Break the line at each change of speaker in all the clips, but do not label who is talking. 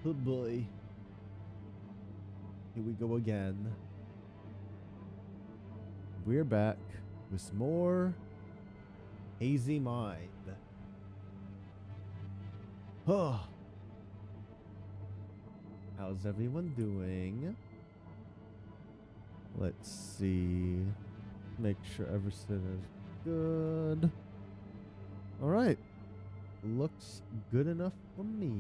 Oh boy. Here we go again. We're back with more Hazy Mind. Oh. How's everyone doing? Let's see. Make sure everything is good. All right. Looks good enough for me.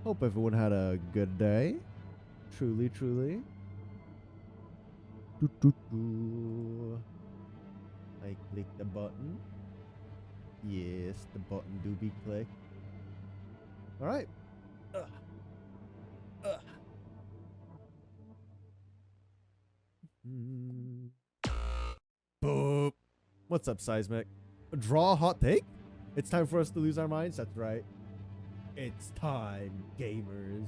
Hope everyone had a good day. Truly, truly. I click the button. Yes, the button do be clicked. All right. Boop. What's up, Seismic? Draw a hot take? It's time for us to lose our minds? That's right. It's time, gamers.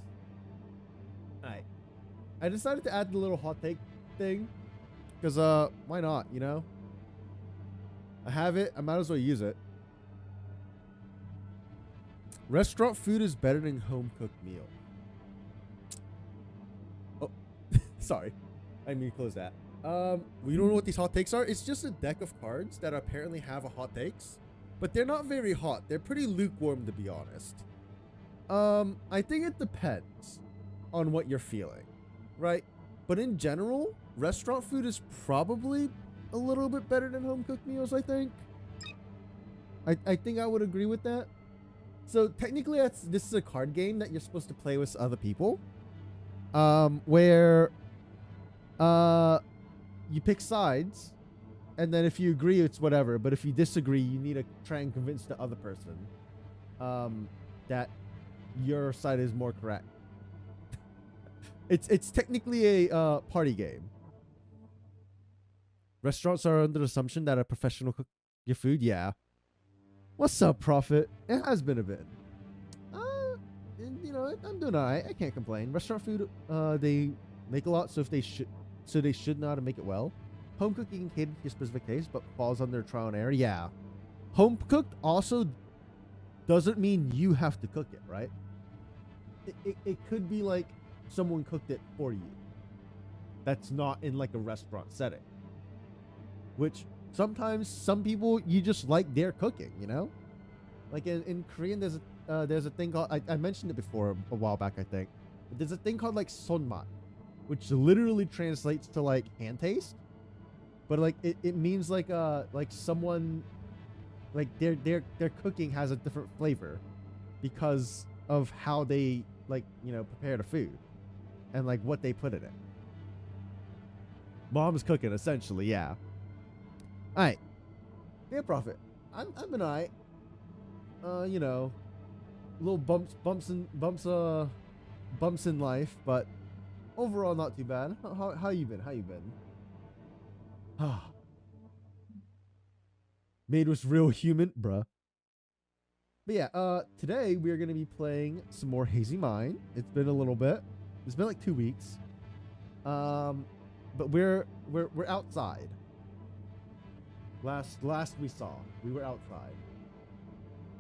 Alright. I decided to add the little hot take thing. Because, why not, you know? I have it. I might as well use it. Restaurant food is better than home-cooked meal. Oh, sorry. I didn't mean to close that. We don't know what these hot takes are. It's just a deck of cards that apparently have a hot takes. But they're not very hot. They're pretty lukewarm, to be honest. I think it depends on what you're feeling, right? But in general, restaurant food is probably a little bit better than home-cooked meals, I think. I think I would agree with that. So technically, this is a card game that you're supposed to play with other people. Where you pick sides, and then if you agree, it's whatever. But if you disagree, you need to try and convince the other person that your side is more correct. It's technically a party game. Restaurants are under the assumption that a professional cook your food. Yeah. What's up, Prophet? It has been a bit. You know, I'm doing alright. I can't complain. Restaurant food, they make a lot, so they should know how to make it well. Home cooking can cater to your specific taste, but falls under trial and error. Yeah. Home cooked also doesn't mean you have to cook it, right? It could be like someone cooked it for you. That's not in like a restaurant setting. Which sometimes some people, you just like their cooking, you know? Like in Korean, there's a thing called, I mentioned it before a while back, I think. But there's a thing called like sonmat, which literally translates to like hand taste. But like it means like someone, like their cooking has a different flavor because of how they, like, you know, prepare the food and like what they put in it. Mom's cooking, essentially. Yeah. All right. Yeah, Prophet. I've been all right. You know, little bumps in life, but overall not too bad. How you been? How you been? Made was real human, bruh. But yeah, today we're gonna be playing some more Hazy Mind. It's been a little bit. It's been like 2 weeks. But we're outside. Last we saw, we were outside.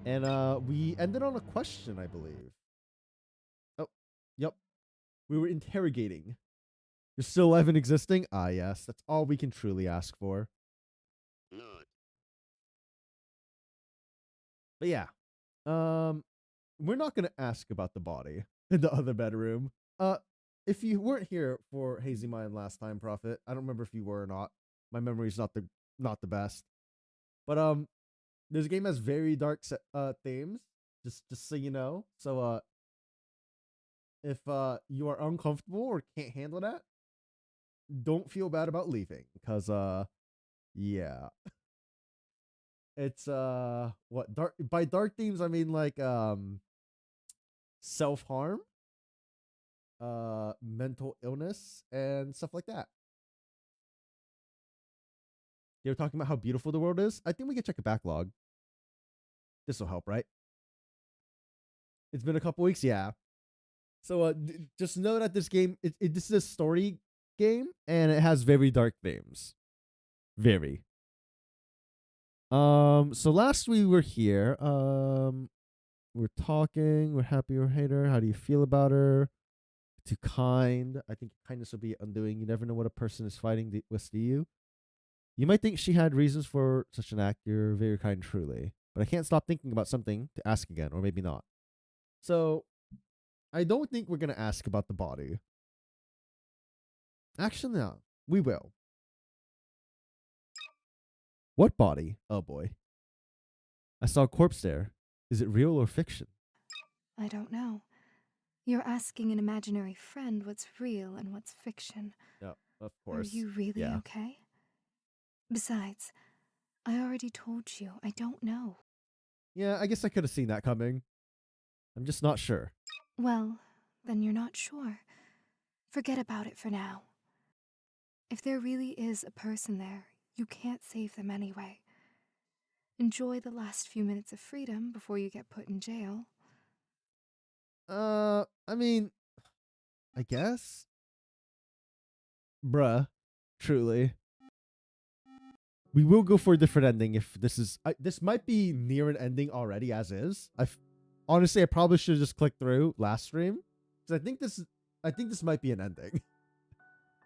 And we ended on a question, I believe. Oh, yep. We were interrogating. You're still alive and existing? Ah, yes. That's all we can truly ask for. But yeah. We're not gonna ask about the body in the other bedroom. If you weren't here for Hazy Mind last time, Prophet, I don't remember if you were or not. My memory's not the best. But this game has very dark themes, just so you know. So if you are uncomfortable or can't handle that, don't feel bad about leaving, because yeah. It's what dark themes, I mean like self-harm, mental illness and stuff like that. They were talking about how beautiful the world is. I think we can check a backlog. This will help, right? It's been a couple weeks, yeah. So just know that this game, this is a story game, and it has very dark themes. Very. So last we were here, We're talking. We're happy or hate her. How do you feel about her? Too kind. I think kindness will be undoing. You never know what a person is fighting with to you. You might think she had reasons for such an act. You're very kind, truly. But I can't stop thinking about something to ask again, or maybe not. So, I don't think we're going to ask about the body. Actually, no. We will. What body? Oh boy. I saw a corpse there. Is it real or fiction?
I don't know. You're asking an imaginary friend what's real and what's fiction.
No, of
Are
course.
you really
Yeah.
okay? Besides, I already told you, I don't know.
Yeah, I guess I could have seen that coming. I'm just not sure.
Well, then you're not sure. Forget about it for now. If there really is a person there, you can't save them anyway. Enjoy the last few minutes of freedom before you get put in jail.
I mean, I guess. Bruh, truly. We will go for a different ending if this is. This might be near an ending already, as is. Honestly, I probably should have just clicked through last stream because I think this might be an ending.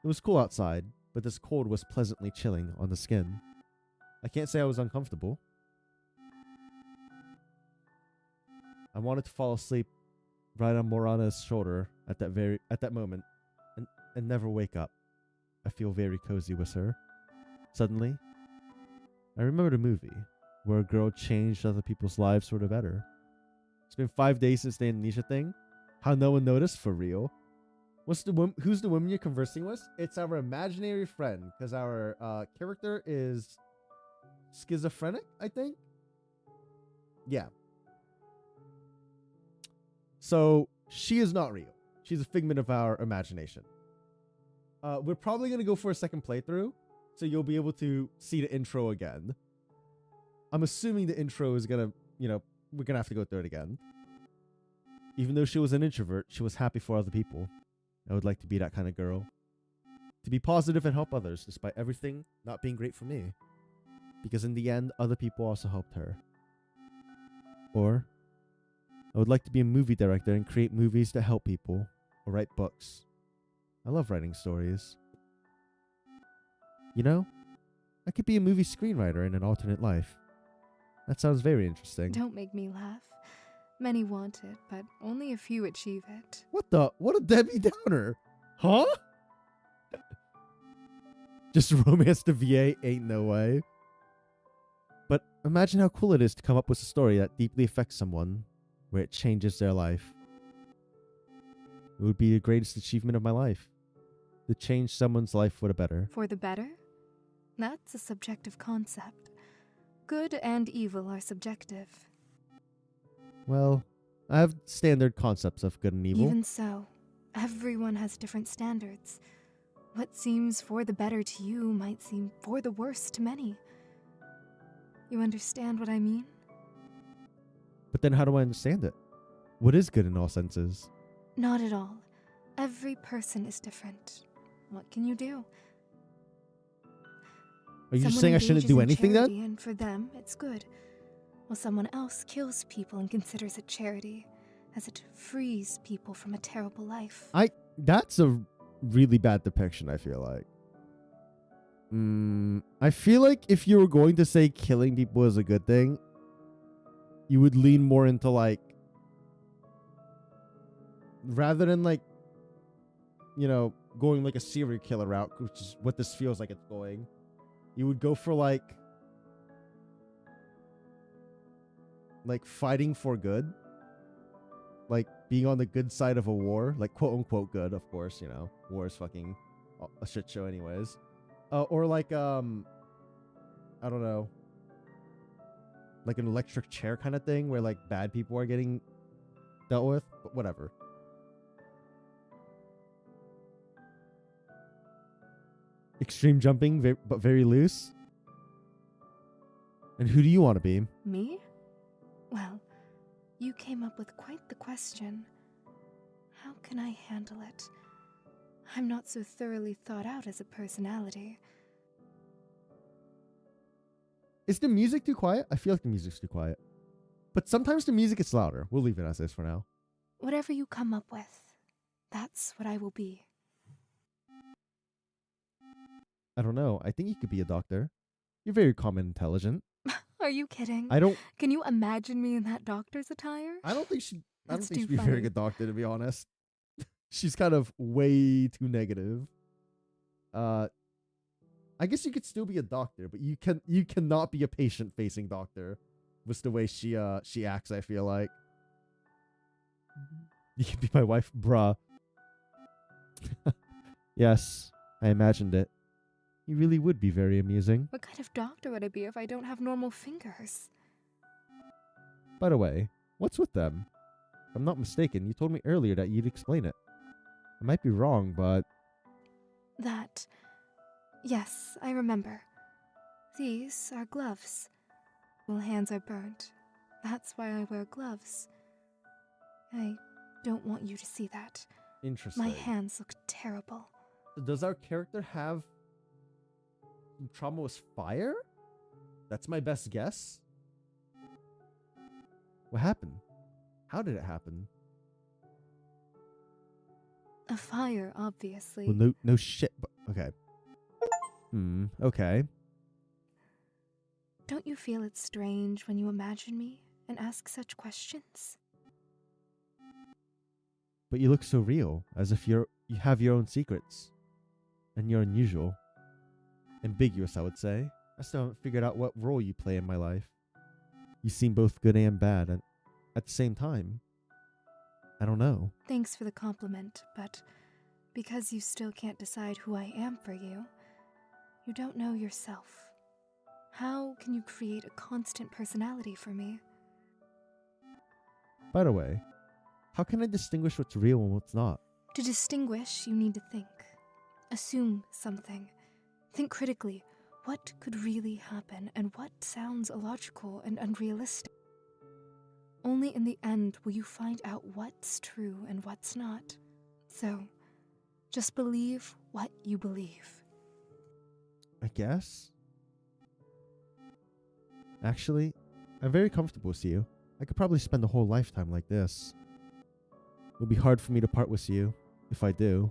It was cool outside, but this cold was pleasantly chilling on the skin. I can't say I was uncomfortable. I wanted to fall asleep right on Morana's shoulder at that moment, and never wake up. I feel very cozy with her. Suddenly, I remembered a movie where a girl changed other people's lives for the better. It's been 5 days since the Indonesia thing. How no one noticed for real. Who's the woman you're conversing with? It's our imaginary friend, because our character is schizophrenic, I think. Yeah. So she is not real. She's a figment of our imagination. We're probably gonna go for a second playthrough, so you'll be able to see the intro again. I'm assuming the intro is gonna, we're gonna have to go through it again. Even though she was an introvert, she was happy for other people. I would like to be that kind of girl. To be positive and help others, despite everything not being great for me. Because in the end, other people also helped her. Or, I would like to be a movie director and create movies that help people, or write books. I love writing stories. You know, I could be a movie screenwriter in an alternate life. That sounds very interesting.
Don't make me laugh. Many want it, but only a few achieve it.
What a Debbie Downer. Huh? Just romance the VA ain't no way. But imagine how cool it is to come up with a story that deeply affects someone, where it changes their life. It would be the greatest achievement of my life. To change someone's life for the better.
For the better? That's a subjective concept. Good and evil are subjective.
Well, I have standard concepts of good and evil.
Even so, everyone has different standards. What seems for the better to you might seem for the worse to many. You understand what I mean?
But then how do I understand it? What is good in all senses?
Not at all. Every person is different. What can you do?
Are you just saying I shouldn't do anything then?
And for them, it's good. While someone else kills people and considers it charity, as it frees people from a terrible life.
That's a really bad depiction, I feel like. I feel like if you were going to say killing people is a good thing, you would lean more into like, rather than like, going like a serial killer route, which is what this feels like it's going, you would go for like fighting for good, like being on the good side of a war, like quote unquote good, of course, war is fucking a shit show anyways. Or like I don't know, like an electric chair kind of thing where like bad people are getting dealt with, but whatever. Extreme jumping, but very loose. And who do you want to be?
Me? Well, you came up with quite the question. How can I handle it? I'm not so thoroughly thought out as a personality.
Is the music too quiet? I feel like the music's too quiet. But sometimes the music gets louder. We'll leave it as is for now.
Whatever you come up with, that's what I will be.
I don't know. I think you could be a doctor. You're very calm and intelligent.
Are you kidding?
I don't
Can you imagine me in that doctor's attire?
think she'd
That's
be a
too
very
funny.
good doctor, to be honest. She's kind of way too negative. I guess you could still be a doctor, but you cannot be a patient facing doctor with the way she acts, I feel like. You can be my wife, bruh. Yes, I imagined it. You really would be very amusing.
What kind of doctor would I be if I don't have normal fingers?
By the way, what's with them? If I'm not mistaken, you told me earlier that you'd explain it. I might be wrong, but
That. Yes, I remember. These are gloves. Well, hands are burnt. That's why I wear gloves. I don't want you to see that.
interesting.
My hands look terrible.
So does our character have some trauma with fire? That's my best guess. What happened? How did it happen?
A fire, obviously.
Well, no shit. But okay. Okay.
Don't you feel it's strange when you imagine me and ask such questions?
But you look so real, as if you have your own secrets, and you're unusual, ambiguous. I would say. I still haven't figured out what role you play in my life. You seem both good and bad, and at the same time. I don't know.
Thanks for the compliment, but because you still can't decide who I am for you, you don't know yourself. How can you create a constant personality for me?
By the way, how can I distinguish what's real and what's not?
To distinguish, you need to think. Assume something. Think critically. What could really happen and what sounds illogical and unrealistic? Only in the end will you find out what's true and what's not. So, just believe what you believe.
I guess. Actually, I'm very comfortable with you. I could probably spend a whole lifetime like this. It'll be hard for me to part with you, if I do.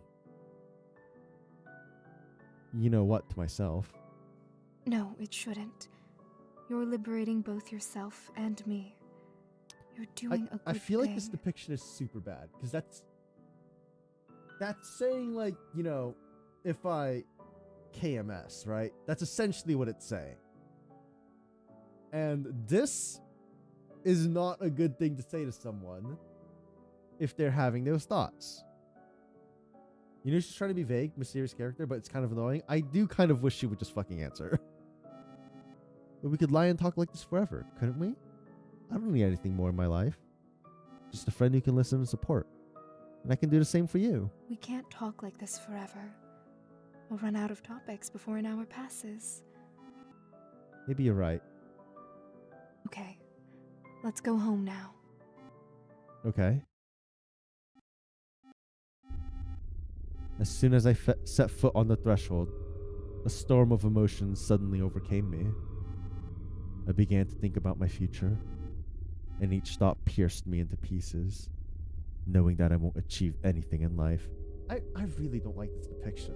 You know what, to myself.
No, it shouldn't. You're liberating both yourself and me. You're doing a good
I feel
thing.
like this depiction is super bad, because that's saying, like, you know, if I KMS, right? That's essentially what it's saying. And this is not a good thing to say to someone if they're having those thoughts. You know, she's trying to be vague, mysterious character, but it's kind of annoying. I do kind of wish she would just fucking answer. But we could lie and talk like this forever, couldn't we? I don't need anything more in my life. Just a friend who can listen and support. And I can do the same for you.
We can't talk like this forever. We'll run out of topics before an hour passes.
Maybe you're right.
Okay, let's go home now.
Okay. As soon as I set foot on the threshold, a storm of emotions suddenly overcame me. I began to think about my future, and each thought pierced me into pieces, knowing that I won't achieve anything in life. I really don't like this depiction.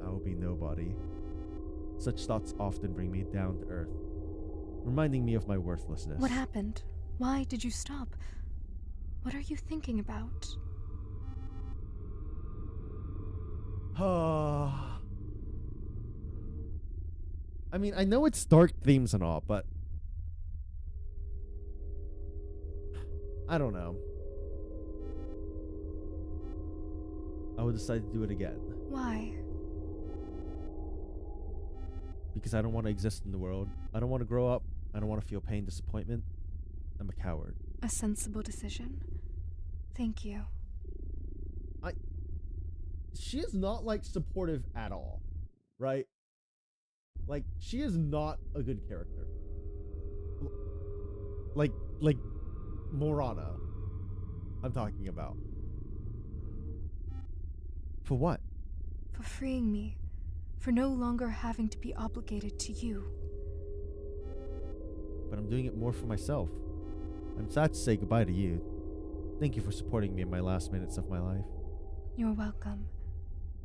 I will be nobody. Such thoughts often bring me down to earth, reminding me of my worthlessness.
What happened? Why did you stop? What are you thinking about?
I mean, I know it's dark themes and all, but I don't know. I would decide to do it again.
Why?
Because I don't want to exist in the world. I don't want to grow up. I don't want to feel pain, disappointment. I'm a coward.
A sensible decision. Thank you.
She is not, like, supportive at all, right? Like, she is not a good character. Like Morana, I'm talking about. For what?
For freeing me. For no longer having to be obligated to you.
but I'm doing it more for myself. I'm sad to say goodbye to you. Thank you for supporting me in my last minutes of my life.
You're welcome.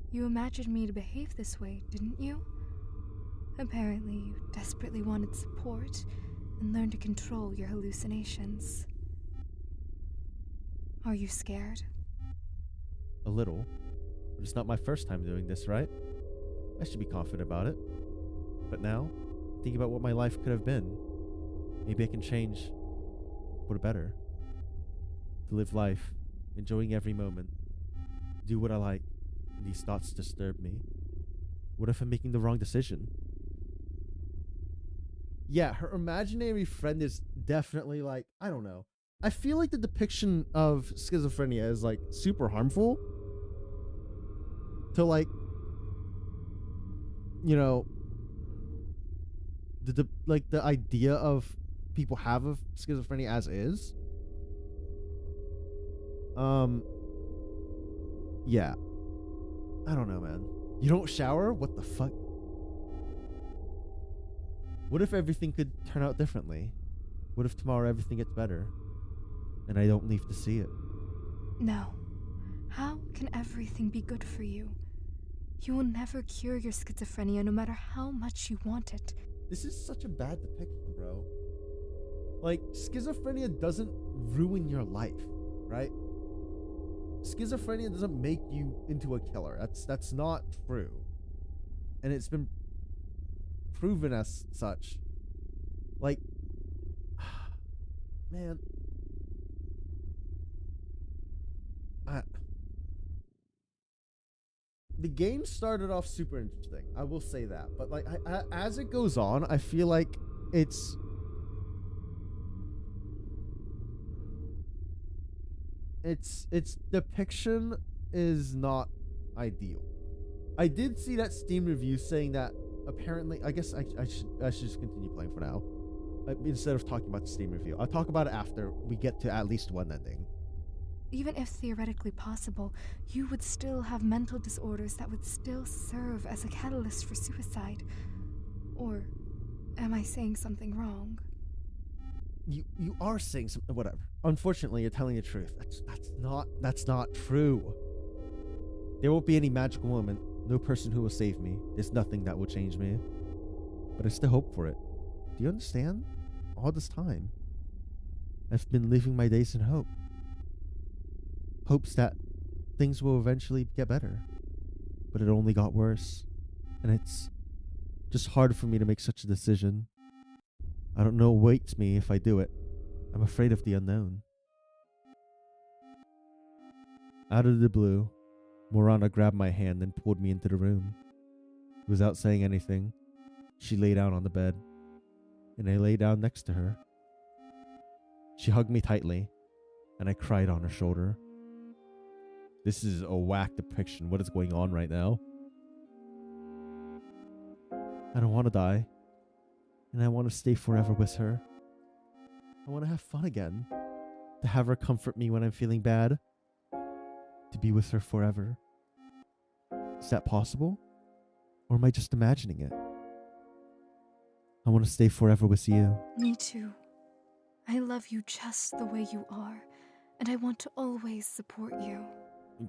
You imagined me to behave this way, didn't you? Apparently, you desperately wanted support and learned to control your hallucinations. Are you scared?
A little, but it's not my first time doing this, right? I should be confident about it. But now, think about what my life could have been. Maybe I can change for the better. To live life, enjoying every moment, do what I like, and these thoughts disturb me. What if I'm making the wrong decision? Yeah, her imaginary friend is definitely like, I don't know. I feel like the depiction of schizophrenia is like super harmful to like, you know, like the idea of people have of schizophrenia as is. Yeah. I don't know, man. You don't shower? What the fuck? What if everything could turn out differently? What if tomorrow everything gets better and I don't live to see it?
No. How can everything be good for you? You will never cure your schizophrenia no matter how much you want it.
This is such a bad depiction, bro. Like, schizophrenia doesn't ruin your life, right? Schizophrenia doesn't make you into a killer. That's not true. And it's been proven as such. Like, man, the game started off super interesting. I will say that, but like, as it goes on, I feel like its depiction is not ideal. I did see that Steam review saying that apparently, I guess I should just continue playing for now. Instead of talking about the Steam review, I'll talk about it after we get to at least one ending.
Even if theoretically possible, you would still have mental disorders that would still serve as a catalyst for suicide. Or am I saying something wrong?
You are saying something. Whatever. Unfortunately, you're telling the truth. That's not true. There won't be any magical moment. No person who will save me. There's nothing that will change me. But I still hope for it. Do you understand? All this time, I've been living my days in hope. Hopes that things will eventually get better. But it only got worse. And it's just hard for me to make such a decision. I don't know what awaits me if I do it. I'm afraid of the unknown. Out of the blue, Morana grabbed my hand and pulled me into the room. Without saying anything, she lay down on the bed, and I lay down next to her. She hugged me tightly, and I cried on her shoulder. This is a whack depiction. What is going on right now? I don't want to die, and I want to stay forever with her. I want to have fun again, to have her comfort me when I'm feeling bad, to be with her forever. Is that possible? Or am I just imagining it? I want to stay forever with you.
Me too. I love you just the way you are, and I want to always support you.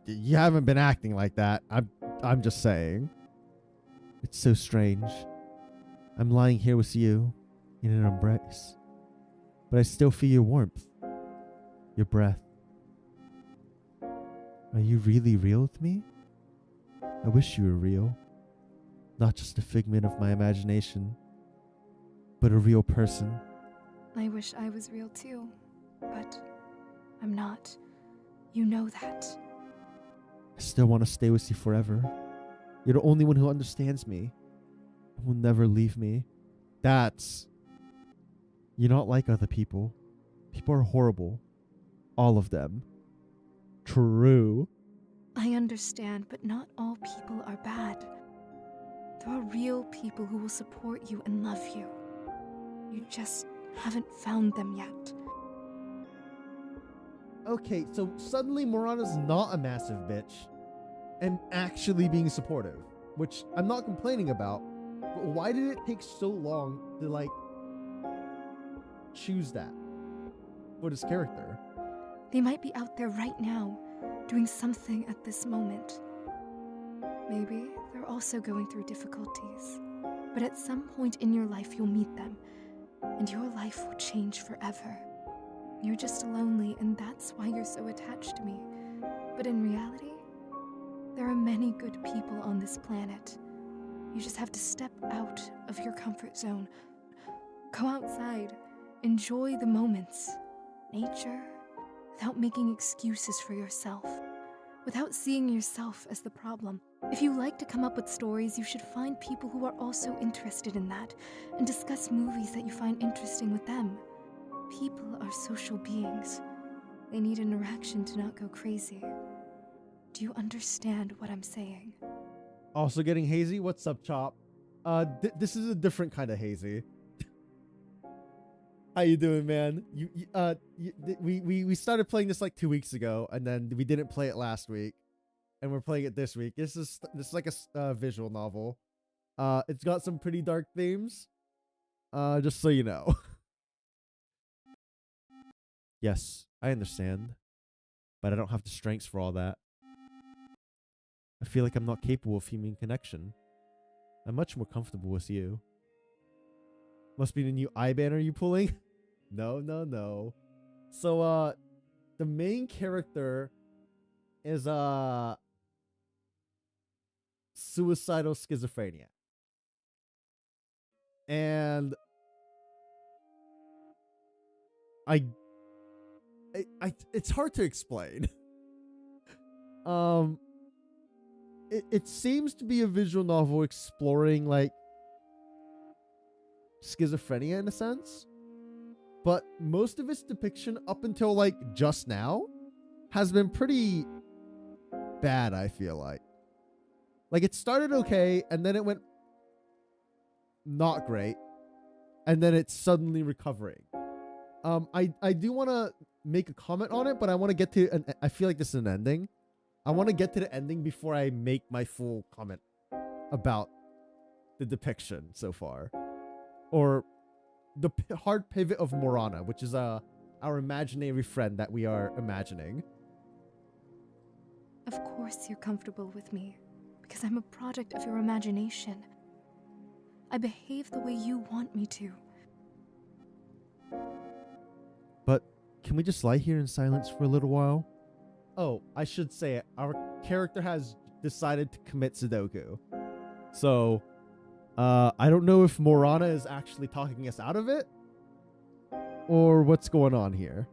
You haven't been acting like that. I'm just saying. It's so strange. I'm lying here with you in an embrace, but I still feel your warmth, your breath. Are you really real with me? I wish you were real. Not just a figment of my imagination, but a real person.
I wish I was real too, but I'm not. You know that.
I still want to stay with you forever. You're the only one who understands me and will never leave me. You're not like other people. People are horrible. All of them. True.
I understand, but not all people are bad. There are real people who will support you and love you. You just haven't found them yet. Okay, so suddenly Morana's not a massive bitch and actually being supportive, which I'm not complaining about, but why did it take so long to
choose that for this character?
They might be out there right now, doing something at this moment. Maybe they're also going through difficulties. But at some point in your life, you'll meet them, and your life will change forever. You're just lonely, and that's why you're so attached to me. But in reality, there are many good people on this planet. You just have to step out of your comfort zone. Go outside. Enjoy the moments. Nature. Without making excuses for yourself. Without seeing yourself as the problem. If you like to come up with stories, you should find people who are also interested in that and discuss movies that you find interesting with them. People are social beings. They need interaction to not go crazy. Do you understand what I'm saying?
Also getting hazy. What's up, Chop? This is a different kind of hazy. How you doing, man? We started playing this like 2 weeks ago, and then we didn't play it last week, and we're playing it this week. This is like a visual novel. It's got some pretty dark themes. Just so you know. Yes, I understand, but I don't have the strengths for all that. I feel like I'm not capable of human connection. I'm much more comfortable with you. Must be the new eye banner you pulling? No. So, the main character is, suicidal schizophrenia. And it's hard to explain. It seems to be a visual novel exploring like schizophrenia in a sense, but most of its depiction up until like just now has been pretty bad. I feel like it started okay and then it went not great and then it's suddenly recovering. I do want to make a comment on it, but I want to get to I feel like this is an ending. I want to get to the ending before I make my full comment about the depiction so far. Or the hard pivot of Morana, which is our imaginary friend that we are imagining.
Of course you're comfortable with me, because I'm a product of your imagination. I behave the way you want me to.
But can we just lie here in silence for a little while? Oh, I should say it. Our character has decided to commit Sudoku. So, I don't know if Morana is actually talking us out of it or what's going on here.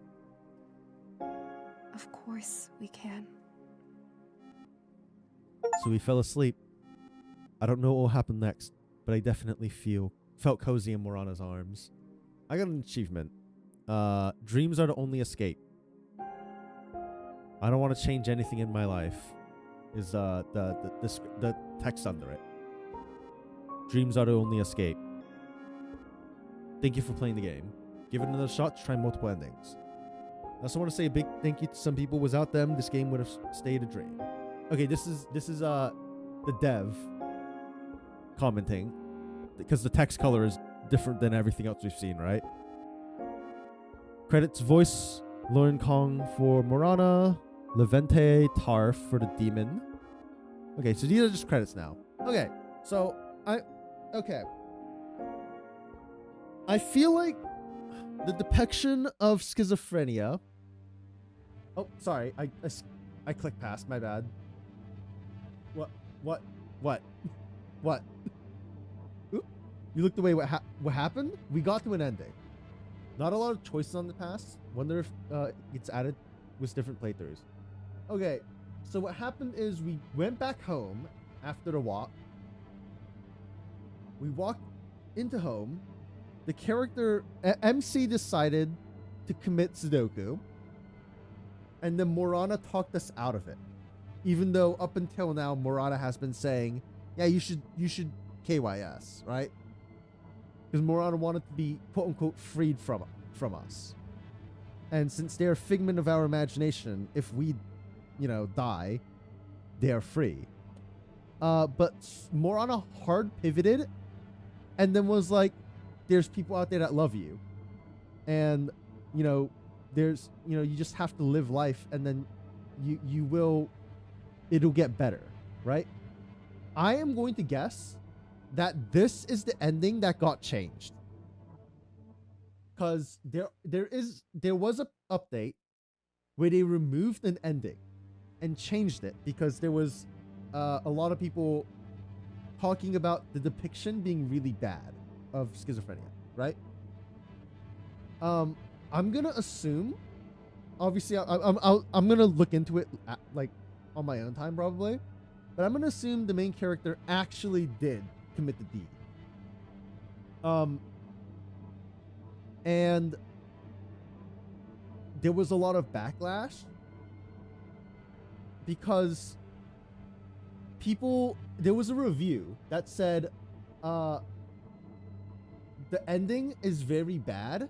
Of course we can.
So we fell asleep. I don't know what will happen next, but I definitely felt cozy in Morana's arms. I got an achievement. Dreams are the only escape. I don't want to change anything in my life. Is the text under it. Dreams are the only escape. Thank you for playing the game. Give it another shot to try multiple endings. I also want to say a big thank you to some people. Without them, this game would have stayed a dream. Okay, this is the dev commenting because the text color is different than everything else we've seen, right? Credits voice Lauren Kong for Morana, Levente Tarf for the demon. Okay, so these are just credits now. Okay, so I feel like the depiction of schizophrenia. Oh, sorry, I clicked past. My bad. What? Oop. You looked away. What happened? We got to an ending. Not a lot of choices on the past. Wonder if it's added with different playthroughs. Okay, so what happened is we went back home after the walk. We walked into home. The character MC decided to commit Sudoku, and then Morana talked us out of it. Even though up until now Morana has been saying, "Yeah, you should KYS," right? Because Morana wanted to be quote unquote freed from us, and since they're a figment of our imagination, if we, die, they are free. But Morana hard pivoted, and then was like, "There's people out there that love you," and you know, there's, you know, you just have to live life, and then you will, it'll get better, right? I am going to guess that this is the ending that got changed, because there was a update where they removed an ending and changed it because there was a lot of people talking about the depiction being really bad of schizophrenia, right? I'm gonna assume, obviously, I'm gonna look into it like on my own time probably, but I'm gonna assume the main character actually did commit the deed. And there was a lot of backlash because there was a review that said the ending is very bad,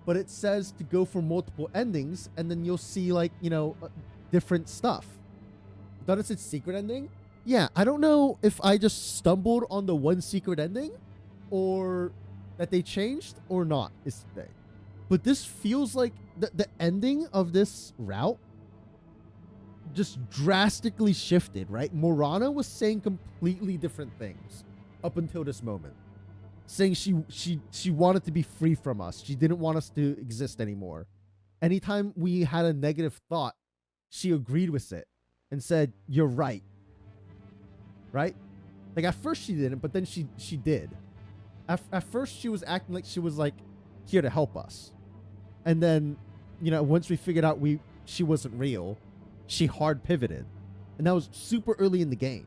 but it says to go for multiple endings, and then you'll see, like, you know, different stuff. Thought it said secret ending. Yeah, I don't know if I just stumbled on the one secret ending, or that they changed or not is the thing. But this feels like the ending of this route just drastically shifted, right? Morana was saying completely different things up until this moment, saying she wanted to be free from us. She didn't want us to exist anymore. Anytime we had a negative thought, she agreed with it and said, "You're right." Right? Like, at first she didn't, but then she did. At first she was acting like she was, like, here to help us. And then, you know, once we figured out she wasn't real, she hard pivoted. And that was super early in the game.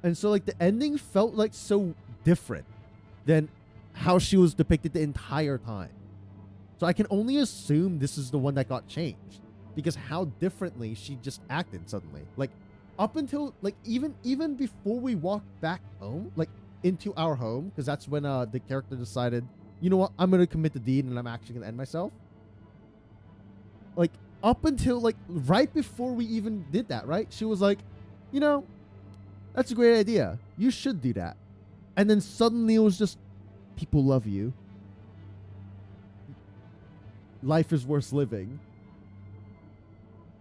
And so, like, the ending felt like so different than how she was depicted the entire time. So I can only assume this is the one that got changed, because how differently she just acted suddenly. Like, up until, like, even before we walked back home, like, into our home, because that's when the character decided, you know what, I'm gonna commit the deed and I'm actually gonna end myself. Like, up until, like, right before we even did that, right? She was like, you know, that's a great idea. You should do that. And then suddenly it was just, people love you. Life is worth living.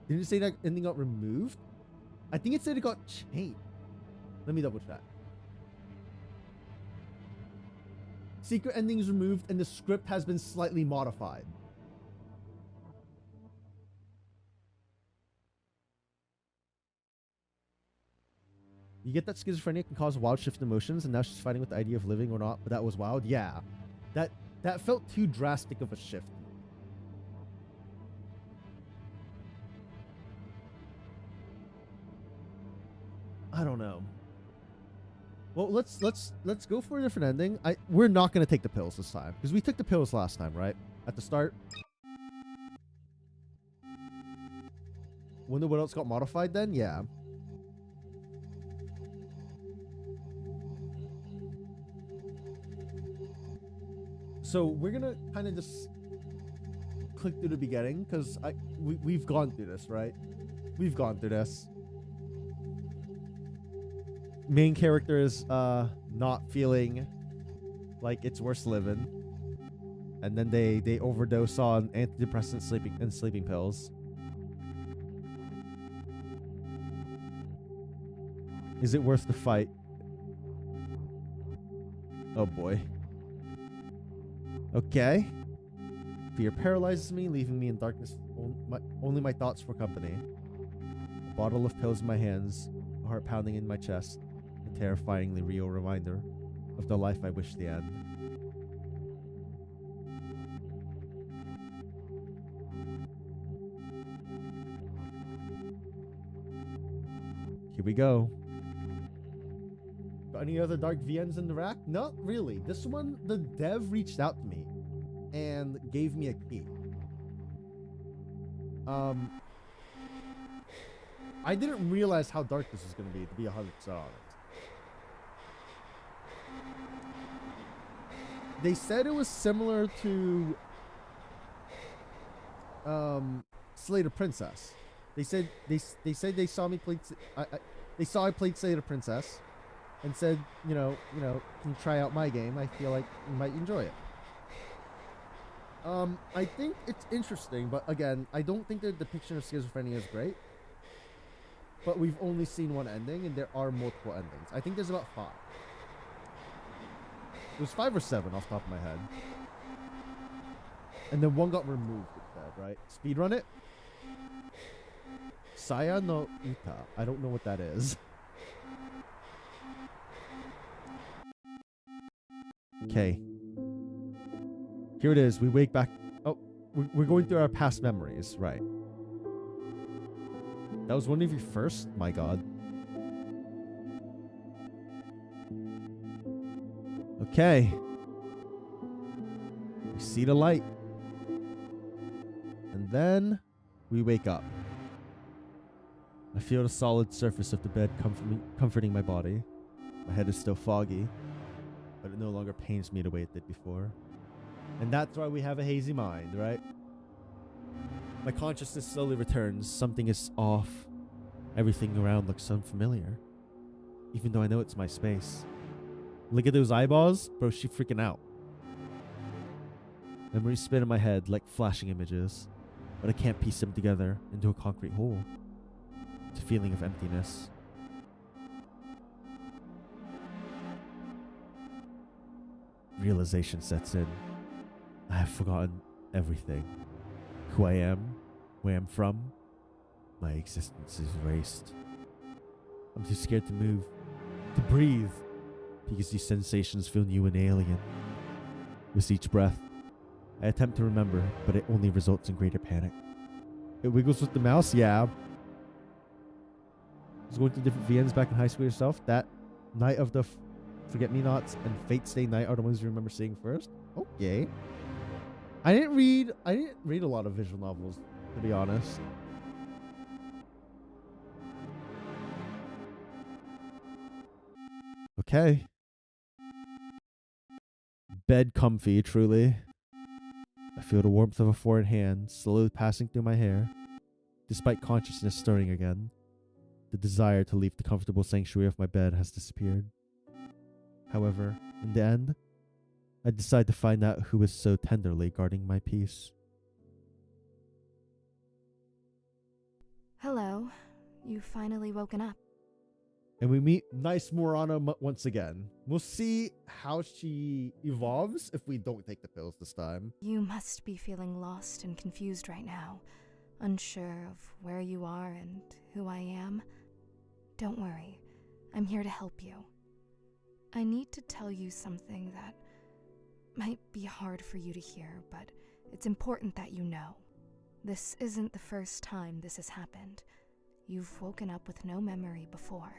Didn't it say that ending got removed? I think it said it got changed. Let me double check. Secret endings removed and the script has been slightly modified. You get that schizophrenia can cause wild shift emotions, and now she's fighting with the idea of living or not, but that was wild. Yeah. That felt too drastic of a shift. I don't know. Well, let's go for a different ending. We're not gonna take the pills this time, because we took the pills last time, right? At the start. Wonder what else got modified then? Yeah. So we're gonna kind of just click through the beginning, because we've gone through this, right? We've gone through this. Main character is not feeling like it's worth living, and then they overdose on antidepressant sleeping pills. Is it worth the fight? Oh boy. Okay. Fear paralyzes me, leaving me in darkness. Only my thoughts for company. A bottle of pills in my hands, a heart pounding in my chest. A terrifyingly real reminder of the life I wish to end. Here we go. Got any other dark VNs in the rack? Not really. This one, the dev reached out to me and gave me a key. I didn't realize how dark this was going to be 100% honest. They said it was similar to Slay the Princess. They said they saw me play. They saw I played Slay the Princess, and said, you know, can you try out my game? I feel like you might enjoy it. I think it's interesting, but again, I don't think the depiction of schizophrenia is great. But we've only seen one ending, and there are multiple endings. I think there's about 5. It was 5 or 7 off the top of my head. And then one got removed, it said, right? Speedrun it? Saya no Uta. I don't know what that is. Okay. Here it is. We wake back. Oh, we're going through our past memories, right? That was one of your first? My god. Okay. We see the light. And then we wake up. I feel the solid surface of the bed comforting my body. My head is still foggy, but it no longer pains me the way it did before. And that's why we have a hazy mind, right? My consciousness slowly returns. Something is off. Everything around looks unfamiliar, even though I know it's my space. Look at those eyeballs. Bro, she freaking out. Memories spin in my head like flashing images, but I can't piece them together into a concrete whole. It's a feeling of emptiness. Realization sets in. I have forgotten everything. Who I am, where I'm from. My existence is erased. I'm too scared to move, to breathe, because these sensations feel new and alien. With each breath, I attempt to remember, but it only results in greater panic. It wiggles with the mouse? Yeah. I was going to different VNs back in high school yourself. That Night of the Forget-Me-Nots and Fate's Day Night are the ones you remember seeing first? Okay. I didn't read a lot of visual novels, to be honest. Okay. Bed comfy, truly. I feel the warmth of a foreign hand slowly passing through my hair. Despite consciousness stirring again, the desire to leave the comfortable sanctuary of my bed has disappeared. However, in the end, I decide to find out who is so tenderly guarding my peace.
Hello. You've finally woken up.
And we meet nice Morana once again. We'll see how she evolves if we don't take the pills this time.
You must be feeling lost and confused right now, unsure of where you are and who I am. Don't worry, I'm here to help you. I need to tell you something that might be hard for you to hear, but it's important that you know. This isn't the first time this has happened. You've woken up with no memory before.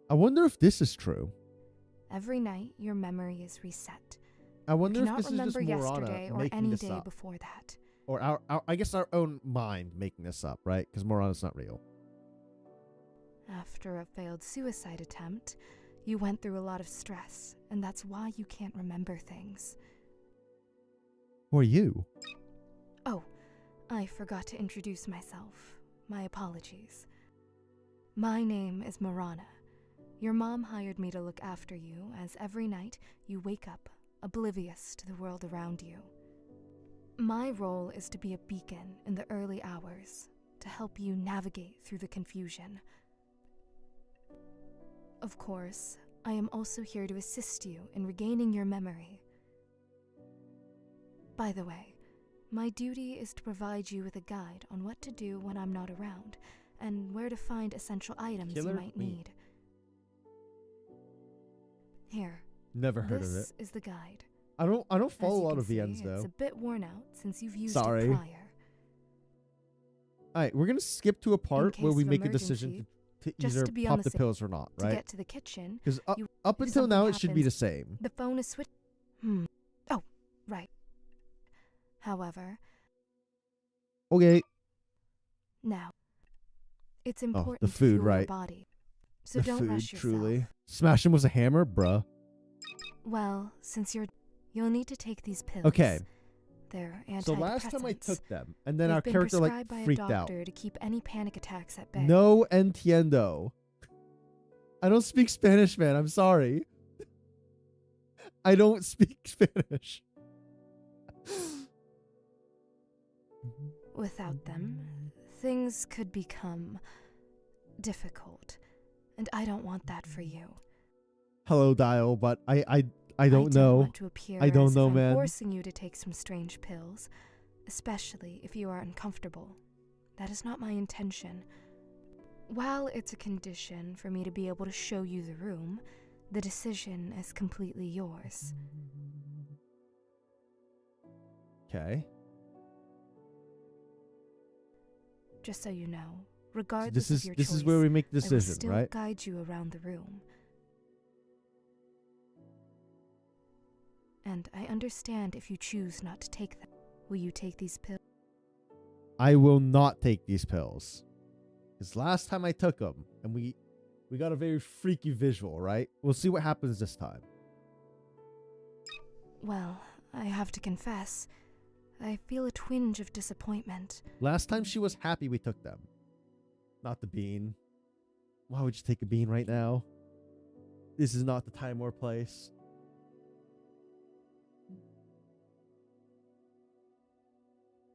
I wonder if this is true.
Every night, your memory is reset.
I wonder
You
if this is just
remember
Morana
yesterday or
making
any
this
day
up.
before that.
Or our own mind making this up, right? Because Morana's not real.
After a failed suicide attempt, you went through a lot of stress, and that's why you can't remember things.
Who are you?
Oh, I forgot to introduce myself. My apologies. My name is Morana. Your mom hired me to look after you, as every night you wake up, oblivious to the world around you. My role is to be a beacon in the early hours, to help you navigate through the confusion. Of course, I am also here to assist you in regaining your memory. By the way, my duty is to provide you with a guide on what to do when I'm not around, and where to find essential items you might need. Here.
Never heard of it.
This is the guide.
I don't follow a lot of
As you can
VNs
see,
though.
It's a bit worn out since you've used
Sorry.
it prior.
Alright, we're gonna skip to a part where
case
we
of
make a decision
emergency,
to
just
either
to be on
pop
the
the pills or not,
To
right?
get to the kitchen,
Because up
you-
until
something
now it should be the
happens,
same.
the phone is switched. Oh, right. However,
Okay.
now, it's
Oh,
important
the
to
food,
fuel
right?
your body. So
The
don't
food,
rush yourself.
truly. Smash him with a hammer, bruh.
Well, since you'll need to take these pills.
Okay.
They're antidepressants.
So last time I took them, and then
They've
our
been
character like
prescribed by
freaked
a
out.
doctor to keep any panic attacks at bay.
No entiendo. I don't speak Spanish, man. I'm sorry. I don't speak Spanish.
Without them, things could become difficult, and I don't want that for you.
Hello, Dial, but I don't
don't
know.
want to appear
I don't
as
know,
if I'm
man.
forcing you to take some strange pills, especially if you are uncomfortable. That is not my intention. While it's a condition for me to be able to show you the room, the decision is completely yours.
Okay.
Just so you know, regardless of your
This
choice,
is where we make the
I will
decision,
still
right?
guide you around the room. And I understand if you choose not to take them. Will you take these pills?
I will not take these pills. Because last time I took them, and we got a very freaky visual, right? We'll see what happens this time.
Well, I have to confess, I feel a twinge of disappointment.
Last time she was happy we took them. Not the bean. Why would you take a bean right now? This is not the time or place.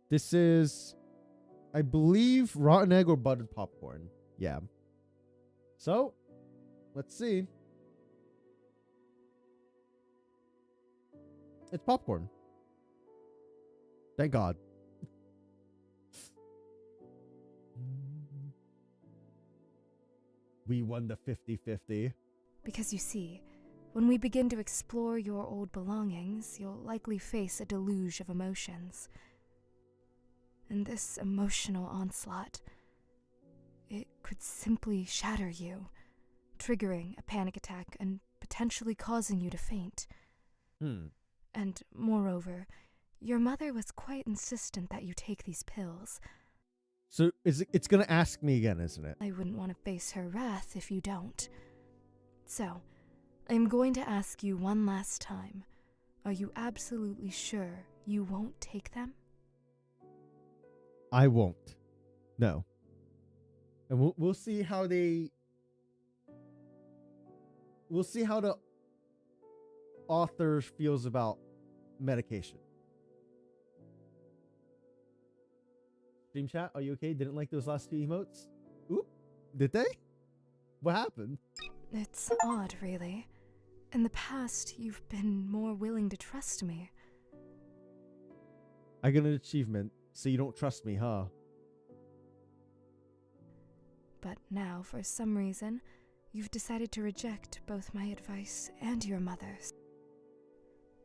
This is, I believe, rotten egg or buttered popcorn. Yeah. So, let's see. It's popcorn. Thank God. We won the 50-50.
Because you see, when we begin to explore your old belongings, you'll likely face a deluge of emotions. And this emotional onslaught, it could simply shatter you, triggering a panic attack and potentially causing you to faint. And moreover, your mother was quite insistent that you take these pills.
So it's gonna ask me again, isn't it?
I wouldn't want to face her wrath if you don't. So, I'm going to ask you one last time. Are you absolutely sure you won't take them?
I won't. No. And we'll see how they. We'll see how the author feels about medication. Stream chat, are you okay? Didn't like those last two emotes? Oop. Did they? What happened?
It's odd, really. In the past, you've been more willing to trust me.
I got an achievement, so you don't trust me, huh?
But now, for some reason, you've decided to reject both my advice and your mother's.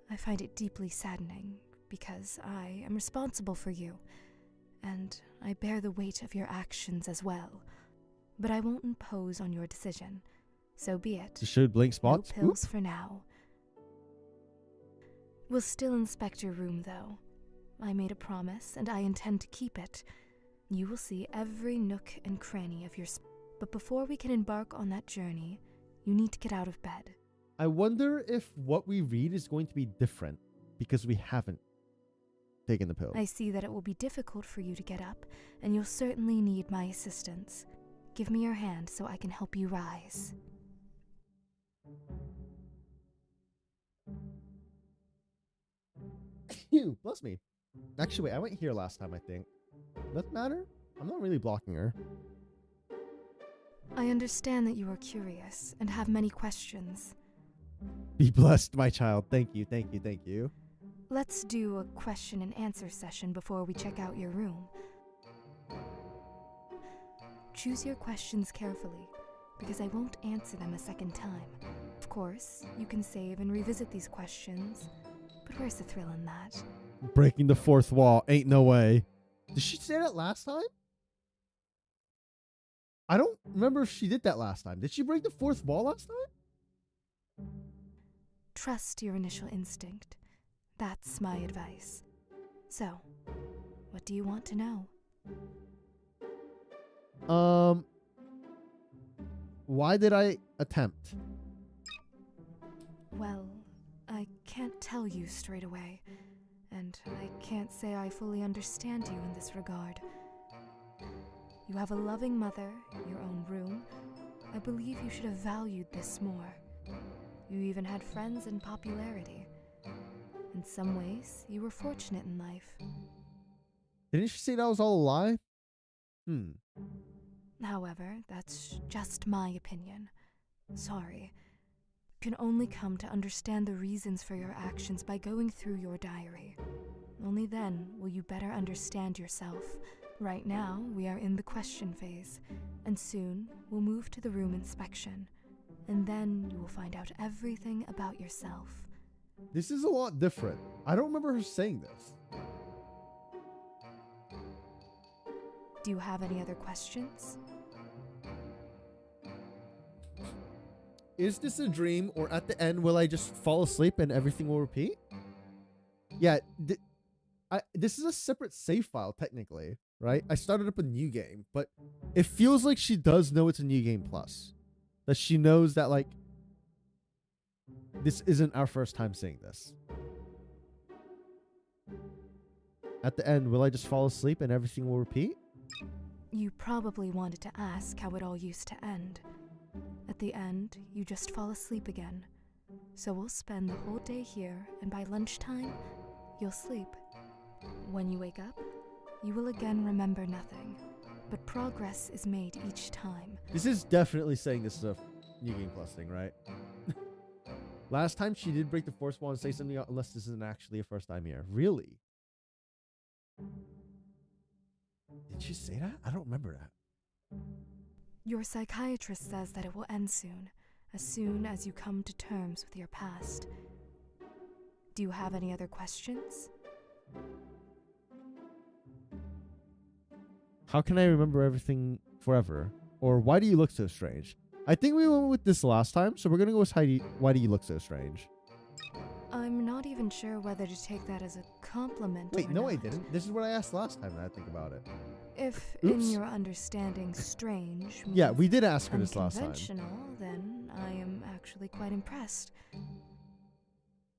I find it deeply saddening, because I am responsible for you, and I bear the weight of your actions as well. But I won't impose on your decision. So be it.
Just showed blank spots.
No pills for now. We'll still inspect your room, though. I made a promise, and I intend to keep it. You will see every nook and cranny of your but before we can embark on that journey, you need to get out of bed.
I wonder if what we read is going to be different because we haven't taken the pill.
I see that it will be difficult for you to get up, and you'll certainly need my assistance. Give me your hand so I can help you rise.
Bless me. Actually, wait, I went here last time, I think. Doesn't matter. I'm not really blocking her.
I understand that you are curious and have many questions.
Be blessed, my child. Thank you, thank you, thank you.
Let's do a question and answer session before we check out your room. Choose your questions carefully, because I won't answer them a second time. Of course, you can save and revisit these questions, but where's the thrill in that?
Breaking the fourth wall. Ain't no way. Did she say that last time? I don't remember if she did that last time. Did she break the fourth wall last time?
Trust your initial instinct. That's my advice. So, what do you want to know?
Why did I attempt?
Well, I can't tell you straight away, and I can't say I fully understand you in this regard. You have a loving mother, your own room. I believe you should have valued this more. You even had friends and popularity. In some ways, you were fortunate in life.
Didn't she say that was all a lie?
However, that's just my opinion. Sorry. You can only come to understand the reasons for your actions by going through your diary. Only then will you better understand yourself. Right now, we are in the question phase, and soon we'll move to the room inspection. And then you will find out everything about yourself.
This is a lot different. I don't remember her saying this.
Do you have any other questions?
Is this a dream, or at the end will I just fall asleep and everything will repeat? Yeah, this is a separate save file technically, right? I started up a new game, but it feels like she does know it's a new game plus. That she knows that, like, this isn't our first time seeing this. At the end, will I just fall asleep and everything will repeat?
You probably wanted to ask how it all used to end. At the end, you just fall asleep again. So we'll spend the whole day here, and by lunchtime, you'll sleep. When you wake up, you will again remember nothing, but progress is made each time.
This is definitely saying this is a new game plus thing, right? Last time she did break the fourth wall and say something, unless this isn't actually a first time here. Really? Did she say that? I don't remember that.
Your psychiatrist says that it will end soon as you come to terms with your past. Do you have any other questions?
How can I remember everything forever? Or why do you look so strange? I think we went with this last time, so we're gonna go with Heidi. Why do you look so strange?
I'm not even sure whether to take that as a compliment.
Wait,
or
no,
not.
I didn't. This is what I asked last time. That I think about it.
If
Oops.
in your understanding strange means
Yeah, we did ask her this last time.
unconventional, then I am actually quite impressed.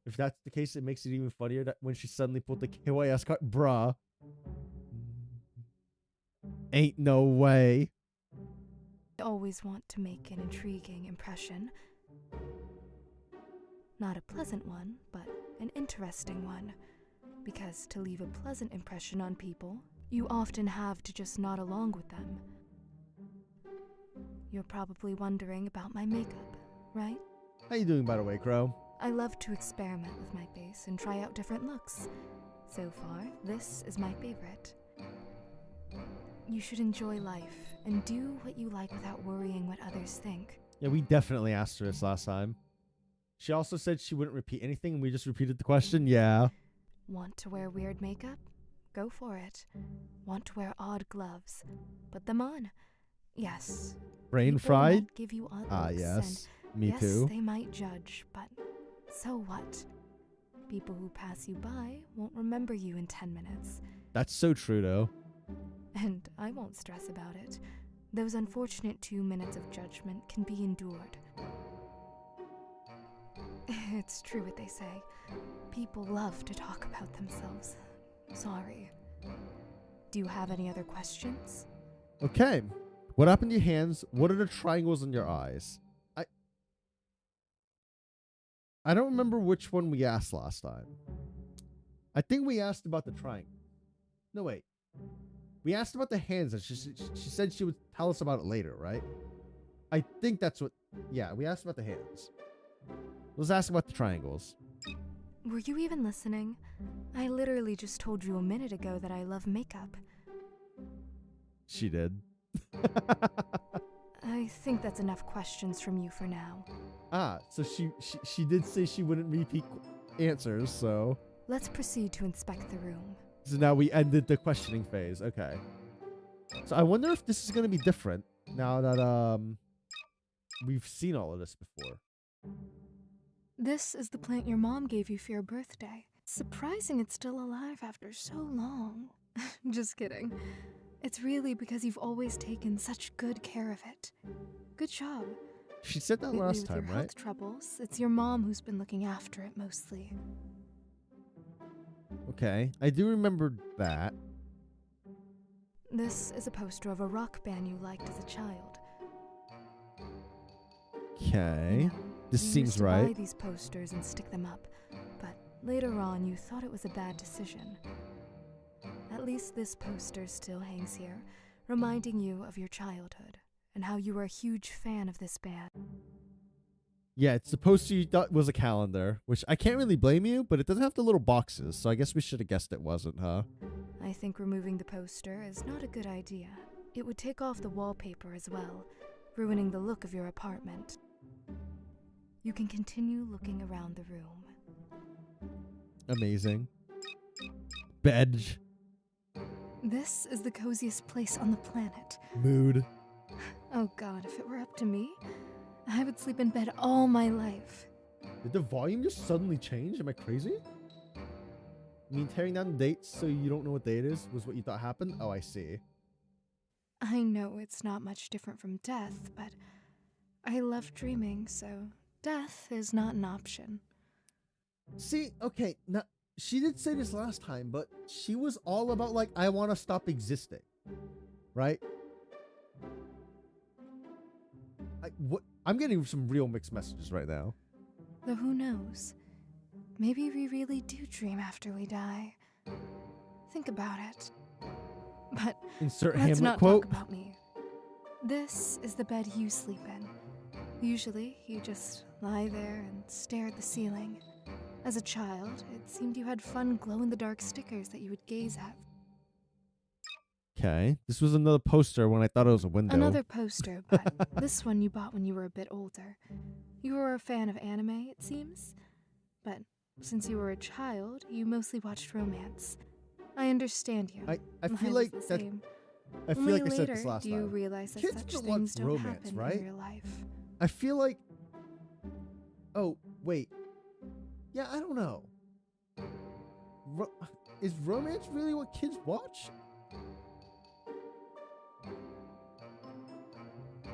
If that's the case, it makes it even funnier that when she suddenly pulled the KYS card, bruh. Ain't no way.
I always want to make an intriguing impression. Not a pleasant one, but an interesting one. Because to leave a pleasant impression on people, you often have to just nod along with them. You're probably wondering about my makeup, right?
How you doing, by the way, Crow?
I love to experiment with my face and try out different looks. So far, this is my favorite. You should enjoy life and do what you like without worrying what others think.
Yeah, we definitely asked her this last time. She also said she wouldn't repeat anything, and we just repeated the question. Yeah.
Want to wear weird makeup? Go for it. Want to wear odd gloves? Put them on. Yes.
Brain
People
fried?
might give you odd
Ah,
looks,
yes.
and
Me
yes,
too.
they might judge, but so what? People who pass you by won't remember you in 10 minutes.
That's so true, though.
And I won't stress about it. Those unfortunate 2 minutes of judgment can be endured. It's true what they say. People love to talk about themselves. Sorry. Do you have any other questions?
Okay. What happened to your hands? What are the triangles in your eyes? I don't remember which one we asked last time. I think we asked about the triangle. No, wait. We asked about the hands, and she said she would tell us about it later, right? I think that's what... Yeah, we asked about the hands. Let's ask about the triangles.
Were you even listening? I literally just told you a minute ago that I love makeup.
She did.
I think that's enough questions from you for now.
Ah, so she did say she wouldn't repeat answers, so...
Let's proceed to inspect the room.
So now we ended the questioning phase. Okay. So I wonder if this is going to be different now that we've seen all of this before.
This is the plant your mom gave you for your birthday. Surprising it's still alive after so long. Just kidding. It's really because you've always taken such good care of it. Good job.
She said that
Lately,
last
with
time,
your
right?
health troubles, it's your mom who's been looking after it mostly.
Okay. I do remember that.
This is a poster of a rock band you liked as a child.
Okay.
You know,
This
you
seems
used to
right.
buy these posters and stick them up, but later on you thought it was a bad decision. At least this poster still hangs here, reminding you of your childhood and how you were a huge fan of this band.
Yeah, it's the poster you thought was a calendar, which I can't really blame you, but it doesn't have the little boxes, so I guess we should have guessed it wasn't, huh?
I think removing the poster is not a good idea. It would take off the wallpaper as well, ruining the look of your apartment. You can continue looking around the room.
Amazing. Bed.
This is the coziest place on the planet.
Mood.
Oh god, if it were up to me, I would sleep in bed all my life.
Did the volume just suddenly change? Am I crazy? I mean, tearing down dates so you don't know what day it is was what you thought happened? Oh, I see.
I know it's not much different from death, but I love dreaming, so death is not an option.
See, okay, now, she did say this last time, but she was all about, like, I want to stop existing. Right? I'm getting some real mixed messages right now.
Though who knows? Maybe we really do dream after we die. Think about it. But
Insert
let's
Hamlet
not
quote.
talk about me. This is the bed you sleep in. Usually, you just lie there and stare at the ceiling. As a child, it seemed you had fun glow-in-the-dark stickers that you would gaze at.
Okay, this was another poster when I thought it was a window.
Another poster, but this one you bought when you were a bit older. You were a fan of anime, it seems? But since you were a child, you mostly watched romance. I understand you.
I
Mine
feel
was
like
the
that.
same.
I feel
Only
like I said this
later
last
do you
time.
realize that
Kids
such
don't want
things don't
romance,
happen
right?
in real life.
I feel like. Oh wait. Yeah, I don't know. Is romance really what kids watch?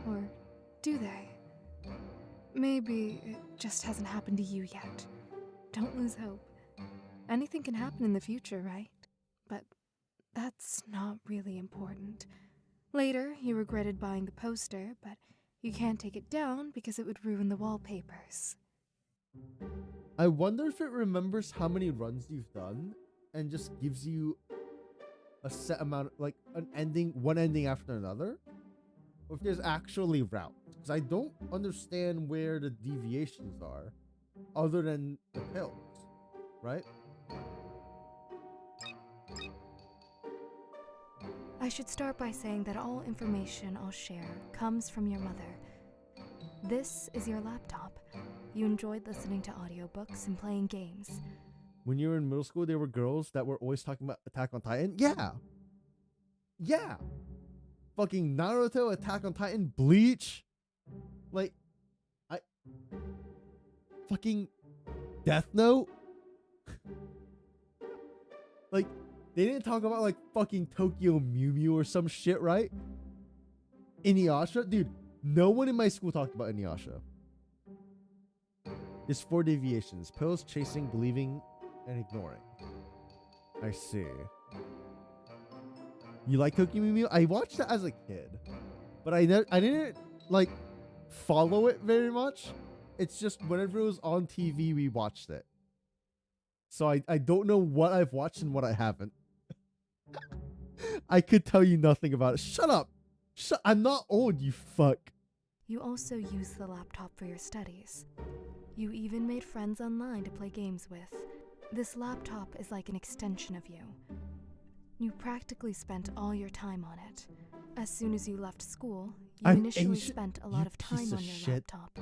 Or do they? Maybe it just hasn't happened to you yet. Don't lose hope. Anything can happen in the future, right? But that's not really important. Later, you regretted buying the poster, but you can't take it down because it would ruin the wallpapers.
I wonder if it remembers how many runs you've done and just gives you a set amount, like one ending after another, or if there's actually routes. Because I don't understand where the deviations are, other than the pills, right?
I should start by saying that all information I'll share comes from your mother. This is your laptop. You enjoyed listening to audiobooks and playing games.
When you were in middle school, there were girls that were always talking about Attack on Titan. Yeah. Yeah. Fucking Naruto, Attack on Titan, Bleach. Like, fucking Death Note. Like, they didn't talk about, like, fucking Tokyo Mew Mew or some shit, right? Inuyasha? Dude, no one in my school talked about Inuyasha. There's 4 deviations. Pills, chasing, believing, and ignoring. I see. You like Tokyo Mew Mew? I watched it as a kid. But I didn't, like, follow it very much. It's just whenever it was on TV, we watched it. So I don't know what I've watched and what I haven't. I could tell you nothing about it. Shut up. I'm not old, you fuck.
You also use the laptop for your studies. You even made friends online to play games with. This laptop is like an extension of you. You practically spent all your time on it. As soon as you left school, you initially spent a lot of time on your laptop.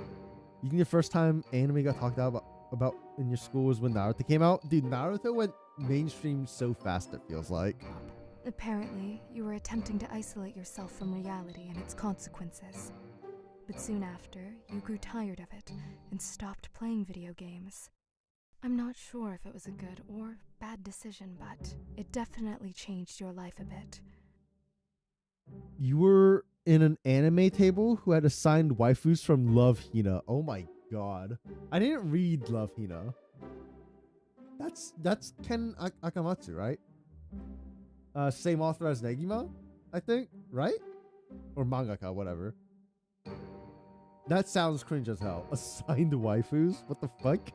You think the first time anime got talked about in your school was when Naruto came out? Dude, Naruto went mainstream so fast, it feels like.
Apparently, you were attempting to isolate yourself from reality and its consequences. But soon after, you grew tired of it and stopped playing video games. I'm not sure if it was a good or bad decision, but it definitely changed your life a bit.
You were in an anime table who had assigned waifus from Love Hina. Oh my god. I didn't read Love Hina. That's Ken Akamatsu, right? Same author as Negima, I think, right? Or mangaka, whatever. That sounds cringe as hell. Assigned waifus? What the fuck?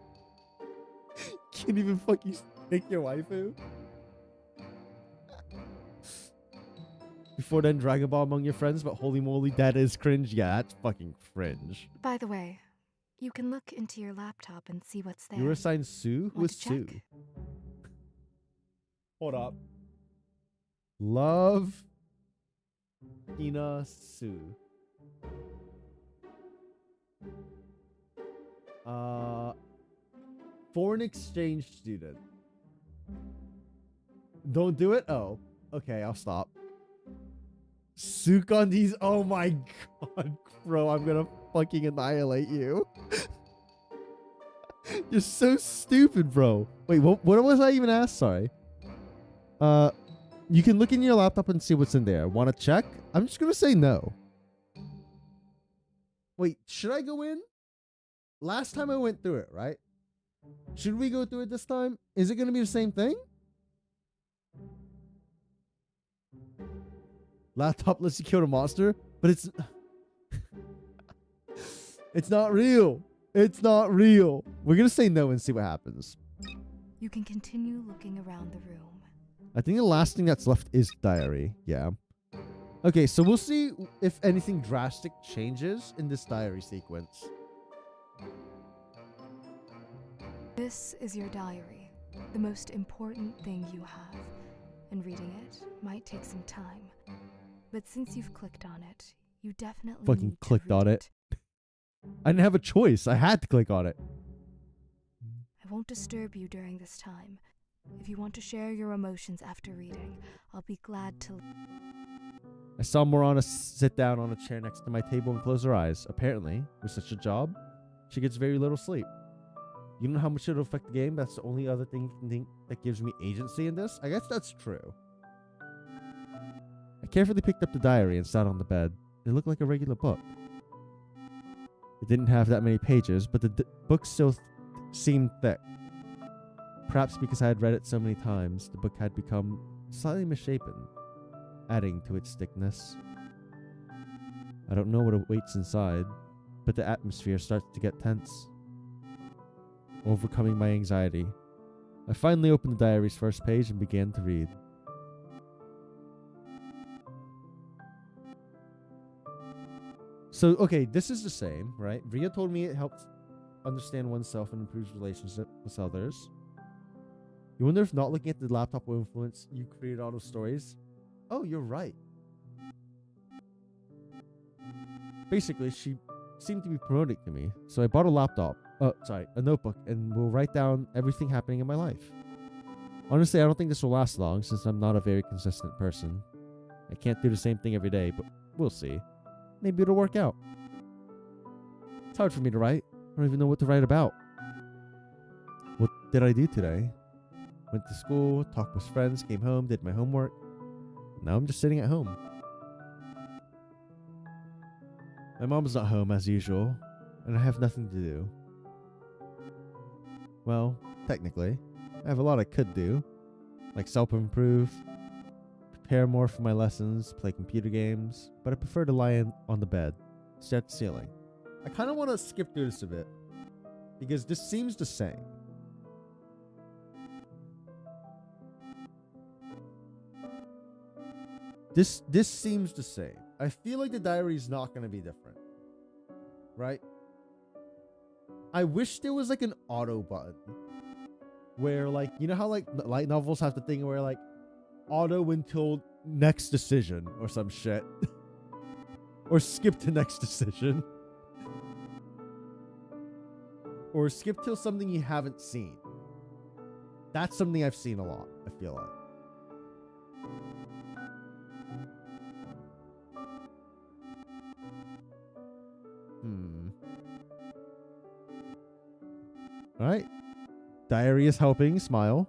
Can't even fucking pick your waifu? Before then, Dragon Ball among your friends, but holy moly, that is cringe. Yeah, that's fucking cringe.
By the way, you can look into your laptop and see what's there.
You were assigned Sue? Who
Want
is
to check?
Sue? Hold up. Love Ina Sue. Foreign exchange student. Don't do it? Oh. Okay, I'll stop. Sukandis. Oh my god, bro. I'm gonna fucking annihilate you. You're so stupid, bro. Wait, what was I even asked? Sorry. You can look in your laptop and see what's in there. Want to check? I'm just gonna say no. Wait, should I go in? Last time I went through it, right? Should we go through it this time? Is it gonna be the same thing? Laptop lets you kill the monster, but it's it's not real. It's not real. We're gonna say no and see what happens.
You can continue looking around the room.
I think the last thing that's left is diary. Yeah. Okay, so we'll see if anything drastic changes in this diary sequence.
This is your diary, the most important thing you have, and reading it might take some time. But since you've clicked on it, you definitely
Fucking
need to
clicked on
read
it. I didn't have a choice. I had to click on it.
I won't disturb you during this time. If you want to share your emotions after reading, I'll be glad to.
I saw Morana sit down on a chair next to my table and close her eyes. Apparently, with such a job, she gets very little sleep. You know how much it'll affect the game? That's the only other thing you can think that gives me agency in this? I guess that's true. I carefully picked up the diary and sat on the bed. It looked like a regular book. It didn't have that many pages, but the book still seemed thick. Perhaps because I had read it so many times, the book had become slightly misshapen, adding to its thickness. I don't know what awaits inside, but the atmosphere starts to get tense. Overcoming my anxiety, I finally opened the diary's first page and began to read. So, okay, this is the same, right? Ria told me it helps understand oneself and improves relationship with others. You wonder if not looking at the laptop will influence you create all those stories? Oh, you're right. Basically, she seemed to be promoting to me, so I bought a laptop. A notebook, and will write down everything happening in my life. Honestly, I don't think this will last long since I'm not a very consistent person. I can't do the same thing every day, but we'll see. Maybe it'll work out. It's hard for me to write. I don't even know what to write about. What did I do today? Went to school, talked with friends, came home, did my homework. Now I'm just sitting at home. My mom's not home as usual, and I have nothing to do. Well, technically, I have a lot I could do, like self-improve, prepare more for my lessons, play computer games, but I prefer to lie on the bed, stare at the ceiling. I kind of want to skip through this a bit, because this seems the same. This seems the same. I feel like the diary is not going to be different, right? I wish there was like an auto button where, like, you know how like light novels have the thing where like auto until next decision or some shit or skip to next decision or skip till something you haven't seen. That's something I've seen a lot, I feel like. Alright. Diary is helping. Smile.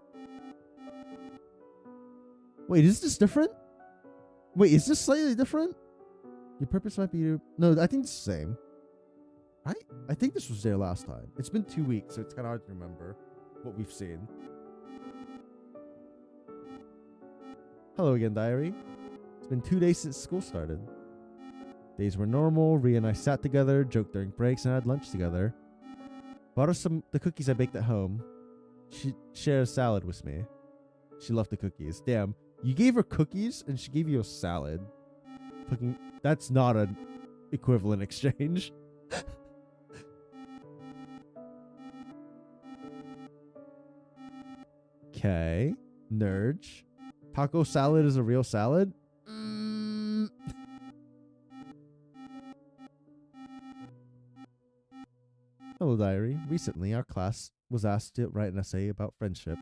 Wait, is this different? Wait, is this slightly different? Your purpose might be to... No, I think it's the same. Right? I think this was there last time. It's been 2 weeks, so it's kind of hard to remember what we've seen. Hello again, diary. It's been 2 days since school started. Days were normal. Rhea and I sat together, joked during breaks, and had lunch together. Bought her the cookies I baked at home. She shared a salad with me. She loved the cookies. Damn, you gave her cookies and she gave you a salad. fucking, that's not an equivalent exchange. Okay. Nurge. Taco salad is a real salad? Hello, diary. Recently, our class was asked to write an essay about friendship.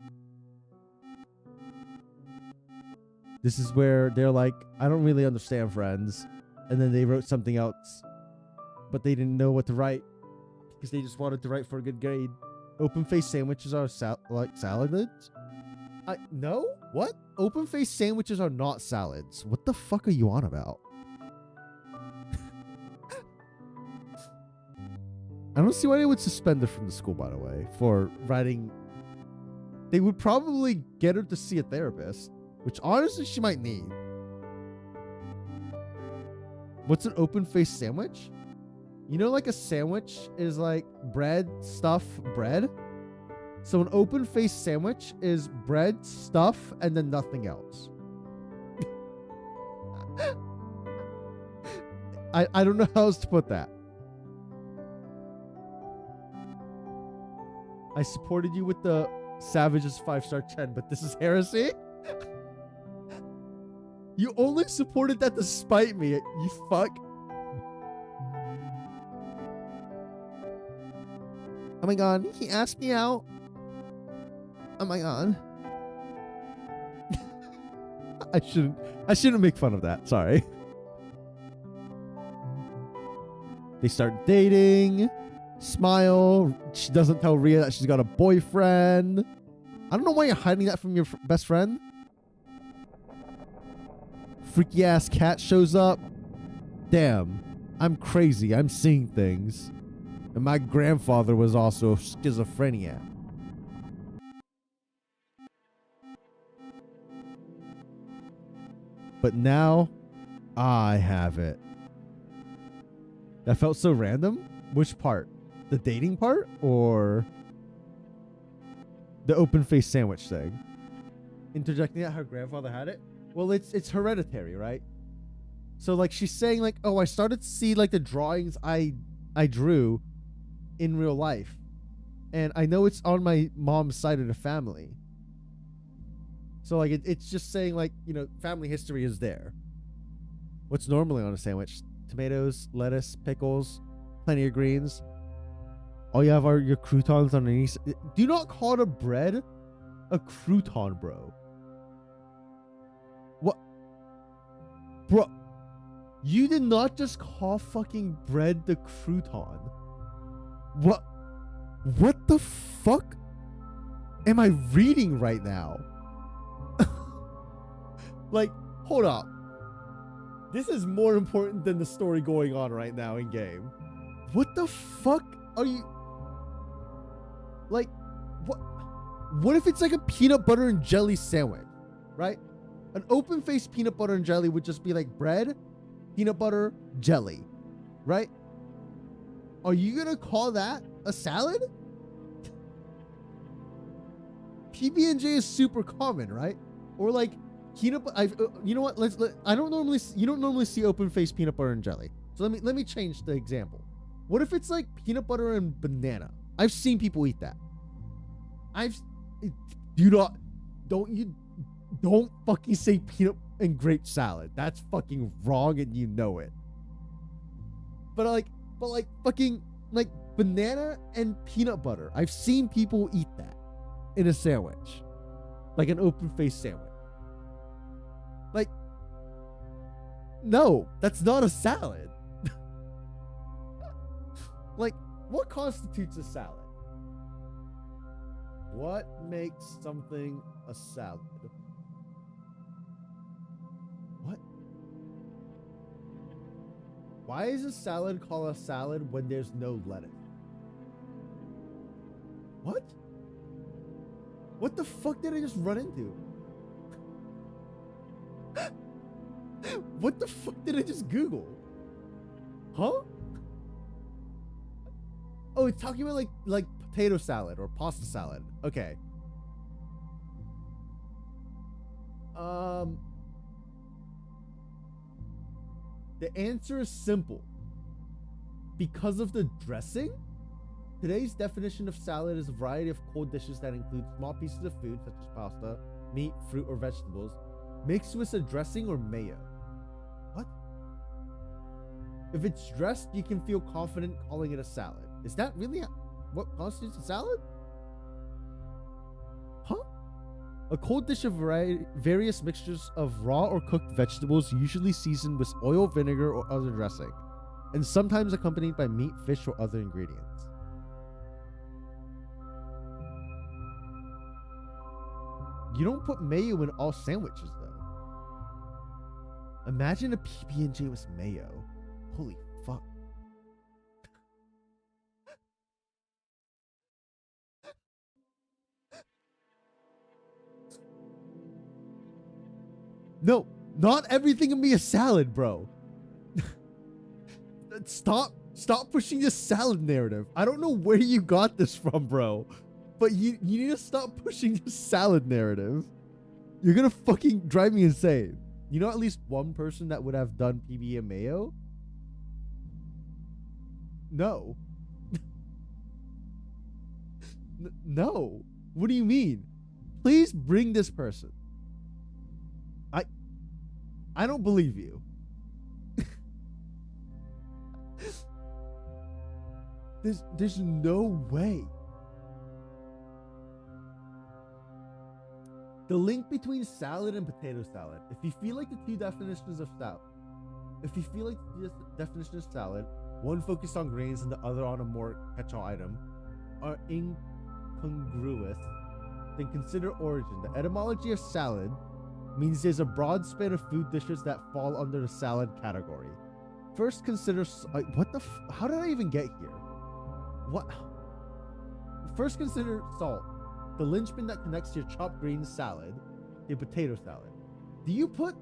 This is where they're like, I don't really understand friends. And then they wrote something else, but they didn't know what to write because they just wanted to write for a good grade. Open-faced sandwiches are like salads? No? What? Open-faced sandwiches are not salads. What the fuck are you on about? I don't see why they would suspend her from the school, by the way, for writing. They would probably get her to see a therapist, which honestly she might need. What's an open-faced sandwich? You know, like a sandwich is like bread, stuff, bread. So an open-faced sandwich is bread, stuff, and then nothing else. I don't know how else to put that. I supported you with the Savage's 5-star 10, but this is heresy? You only supported that to spite me, you fuck. Oh my god, he asked me out. Oh my god. I shouldn't make fun of that, sorry. They start dating. Smile. She doesn't tell Rhea that she's got a boyfriend. I don't know why you're hiding that from your best friend. Freaky ass cat shows up. Damn. I'm crazy. I'm seeing things. And my grandfather was also a schizophrenic. But now, I have it. That felt so random. Which part? The dating part or the open-faced sandwich thing? Interjecting that her grandfather had it? Well, it's hereditary, right? So like she's saying like, oh, I started to see like the drawings I drew in real life. And I know it's on my mom's side of the family. So like it's just saying like, you know, family history is there. What's normally on a sandwich? Tomatoes, lettuce, pickles, plenty of greens. All you have are your croutons underneath. Do not call the bread a crouton, bro. What? Bro, you did not just call fucking bread the crouton. What? What the fuck am I reading right now? Like, hold up. This is more important than the story going on right now in game. What the fuck are you... Like, what if it's like a peanut butter and jelly sandwich, right? An open-faced peanut butter and jelly would just be like bread, peanut butter, jelly, right? Are you gonna call that a salad? PB&J is super common, right? Or like peanut butter. You know what? You don't normally see open-faced peanut butter and jelly. So let me change the example. What if it's like peanut butter and banana? I've seen people eat that. Don't fucking say peanut and grape salad. That's fucking wrong and you know it. But like fucking like banana and peanut butter. I've seen people eat that in a sandwich. Like an open-faced sandwich. Like, no, that's not a salad. Like, what constitutes a salad? What makes something a salad? What? Why is a salad called a salad when there's no lettuce? What? What the fuck did I just run into? What the fuck did I just Google? Huh? Oh, it's talking about like potato salad or pasta salad. Okay. The answer is simple. Because of the dressing? Today's definition of salad is a variety of cold dishes that include small pieces of food such as pasta, meat, fruit, or vegetables, mixed with a dressing or mayo. What? If it's dressed, you can feel confident calling it a salad. Is that really what constitutes a salad? Huh? A cold dish of various mixtures of raw or cooked vegetables, usually seasoned with oil, vinegar, or other dressing, and sometimes accompanied by meat, fish, or other ingredients. You don't put mayo in all sandwiches, though. Imagine a PB&J with mayo. Holy fuck. No, not everything can be a salad, bro. Stop pushing this salad narrative. I don't know where you got this from, bro. But you need to stop pushing this salad narrative. You're gonna fucking drive me insane. You know at least one person that would have done PB and mayo? No. No. What do you mean? Please bring this person. I don't believe you. There's no way. The link between salad and potato salad. If you feel like the two definitions of salad, one focused on grains and the other on a more catch-all item, are incongruous, then consider origin. The etymology of salad means there's a broad span of food dishes that fall under the salad category. First, consider how did I even get here? What? First, consider salt, the linchpin that connects your chopped greens salad to potato salad. Do you put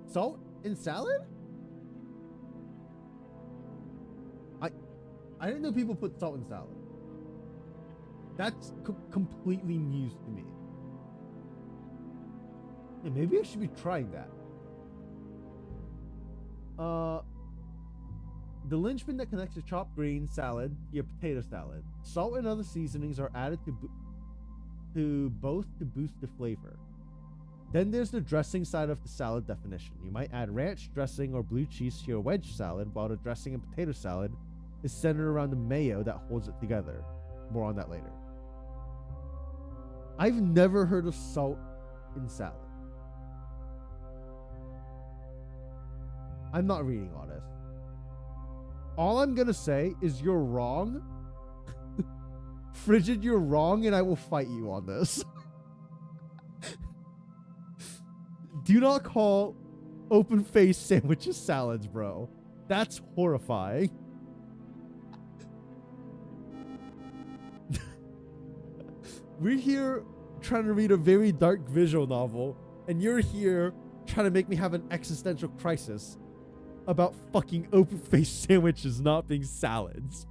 salt in salad? I didn't know people put salt in salad. That's completely news to me. Yeah, maybe I should be trying that. The linchpin that connects your chopped green salad to your potato salad. Salt and other seasonings are added to both to boost the flavor. Then there's the dressing side of the salad definition. You might add ranch dressing or blue cheese to your wedge salad, while the dressing in potato salad is centered around the mayo that holds it together. More on that later. I've never heard of salt in salad. I'm not reading all this. All I'm gonna say is you're wrong. Frigid, you're wrong, and I will fight you on this. Do not call open-faced sandwiches salads, bro. That's horrifying. We're here trying to read a very dark visual novel, and you're here trying to make me have an existential crisis about fucking open-faced sandwiches not being salads.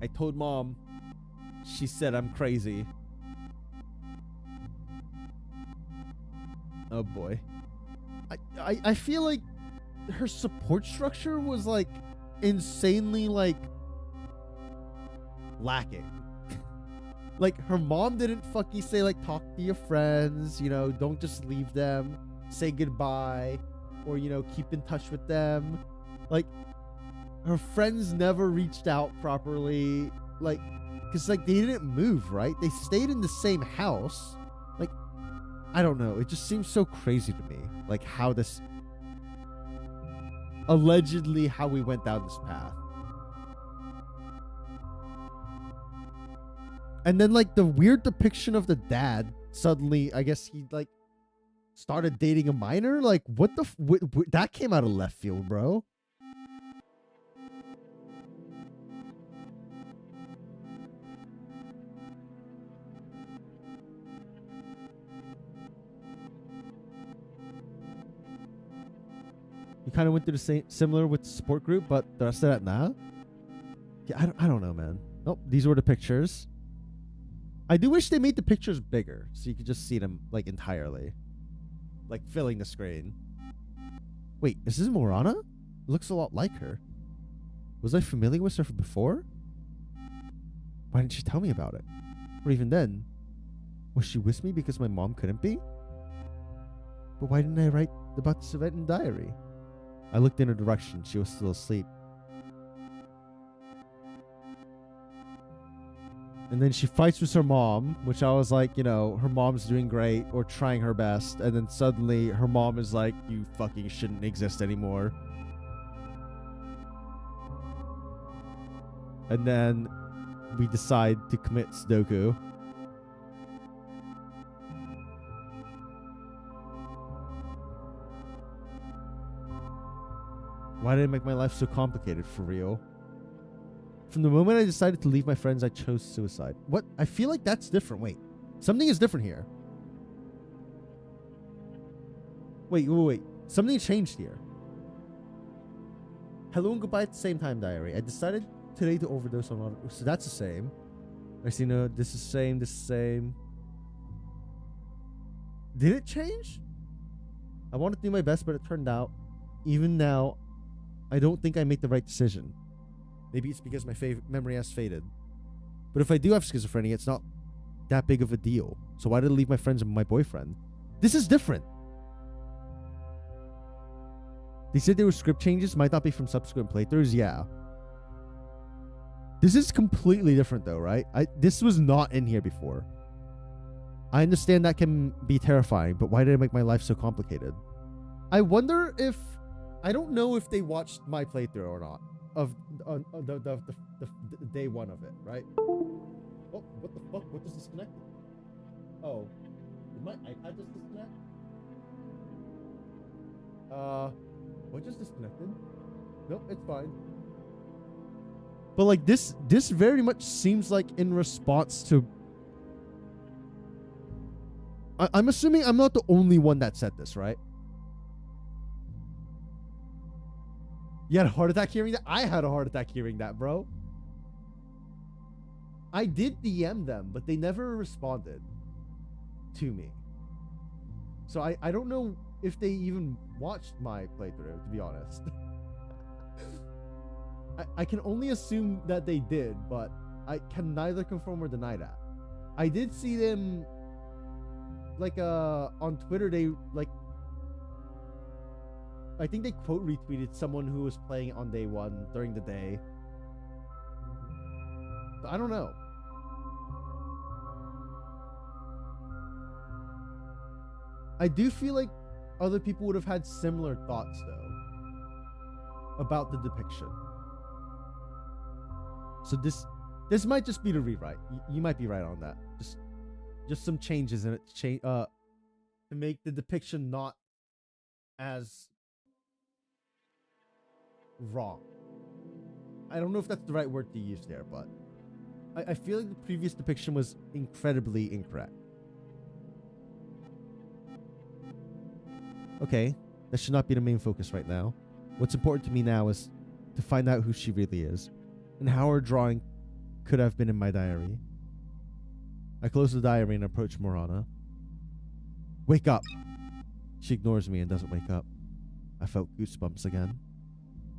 I told mom. She said I'm crazy. Oh boy. I feel like her support structure was like insanely like lacking. Like her mom didn't fucking say like talk to your friends, you know, don't just leave them, say goodbye, or you know, keep in touch with them. Like her friends never reached out properly, like because like they didn't move, right? They stayed in the same house. Like I don't know, it just seems so crazy to me, like how this allegedly how we went down this path. And then like the weird depiction of the dad suddenly, I guess he like started dating a minor. Like what the that came out of left field, bro. You kind of went through the same similar with support group, but the rest of that, nah. Yeah, I don't know, man. Nope, these were the pictures. I do wish they made the pictures bigger so you could just see them like entirely. Like filling the screen. Wait, is this Morana? It looks a lot like her. Was I familiar with her from before? Why didn't she tell me about it? Or even then, was she with me because my mom couldn't be? But why didn't I write about this event in the diary? I looked in her direction. She was still asleep. And then she fights with her mom, which I was like, you know, her mom's doing great or trying her best. And then suddenly her mom is like, you fucking shouldn't exist anymore. And then we decide to commit Sudoku. Why did it make my life so complicated, for real? From the moment I decided to leave my friends, I chose suicide. What? I feel like that's different. Wait. Something is different here. Wait. Something changed here. Hello and goodbye at the same time, diary. I decided today to overdose on water. So that's the same. I see no, this is the same, this is the same. Did it change? I wanted to do my best, but it turned out, even now, I don't think I made the right decision. Maybe it's because my memory has faded. But if I do have schizophrenia, it's not that big of a deal. So why did I leave my friends and my boyfriend? This is different. They said there were script changes, might not be from subsequent playthroughs. Yeah. This is completely different though, right? This was not in here before. I understand that can be terrifying, but why did it make my life so complicated? I wonder if... I don't know if they watched my playthrough or not. Of the day one of it, right? Oh, what the fuck? What just disconnected? Oh, did my iPad just disconnect? What just disconnected? Nope, it's fine. But like this very much seems like in response to... I'm assuming I'm not the only one that said this, right? You had a heart attack hearing that? I had a heart attack hearing that, bro. I did DM them, but they never responded to me. So I don't know if they even watched my playthrough, to be honest. I can only assume that they did, but I can neither confirm or deny that. I did see them, like, on Twitter, they, like, I think they quote retweeted someone who was playing it on day one during the day. But I don't know. I do feel like other people would have had similar thoughts though about the depiction. So this might just be the rewrite. You might be right on that. Just some changes in it to make the depiction not as wrong. I don't know if that's the right word to use there, but I feel like the previous depiction was incredibly incorrect. Okay, that should not be the main focus right now. What's important to me now is to find out who she really is and how her drawing could have been in my diary. I close the diary and approach Morana. Wake up! She ignores me and doesn't wake up. I felt goosebumps again.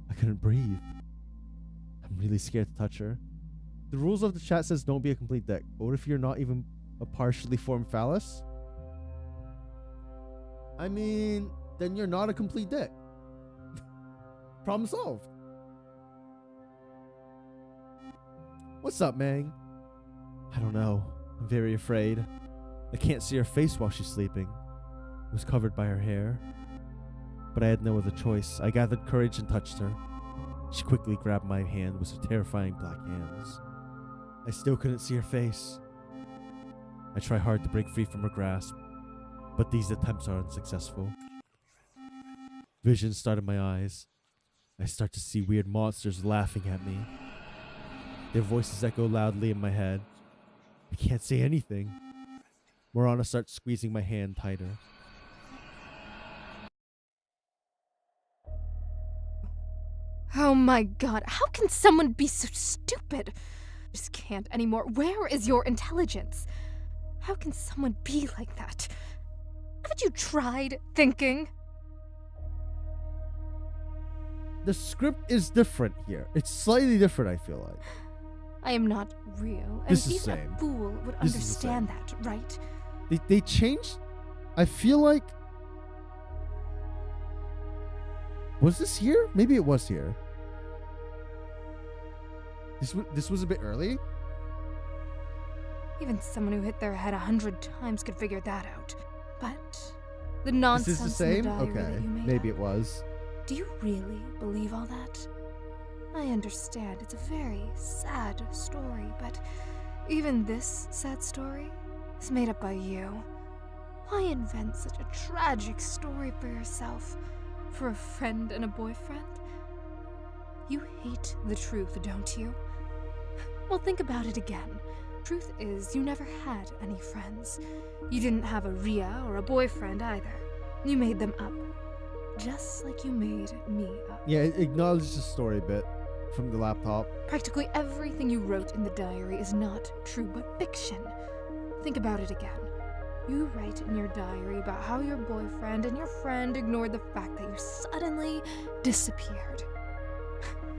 I couldn't breathe. I'm really scared to touch her. The rules of the chat says don't be a complete dick. But what if you're not even a partially formed phallus? I mean, then you're not a complete dick. Problem solved. What's up, Mang? I don't know. I'm very afraid. I can't see her face while she's sleeping. It was covered by her hair. But I had no other choice. I gathered courage and touched her. She quickly grabbed my hand with her terrifying black hands. I still couldn't see her face. I try hard to break free from her grasp, but these attempts are unsuccessful. Visions start in my eyes. I start to see weird monsters laughing at me. Their voices echo loudly in my head. I can't say anything. Morana starts squeezing my hand tighter.
Oh my god, how can someone be so stupid? just can't anymore. Where is your intelligence? How can someone be like that? Haven't you tried thinking?
The script is different here. It's slightly different, I feel like.
I am not real, and
This is
even
same.
a fool would
This is the
understand that, right?
They changed. I feel like. Was this here? Maybe it was here. This was a bit early.
Even someone who hit their head 100 times could figure that out. But the nonsense
Is this the same?
in the diary
Okay,
that you made
maybe
up,
it was.
do you really believe all that? I understand it's a very sad story, but even this sad story is made up by you. Why invent such a tragic story for yourself? For a friend and a boyfriend? You hate the truth, don't you? Well, think about it again. Truth is, you never had any friends. You didn't have a Ria or a boyfriend either. You made them up. Just like you made me up.
Yeah, it acknowledged the story bit from the laptop.
Practically everything you wrote in the diary is not true but fiction. Think about it again. You write in your diary about how your boyfriend and your friend ignored the fact that you suddenly disappeared.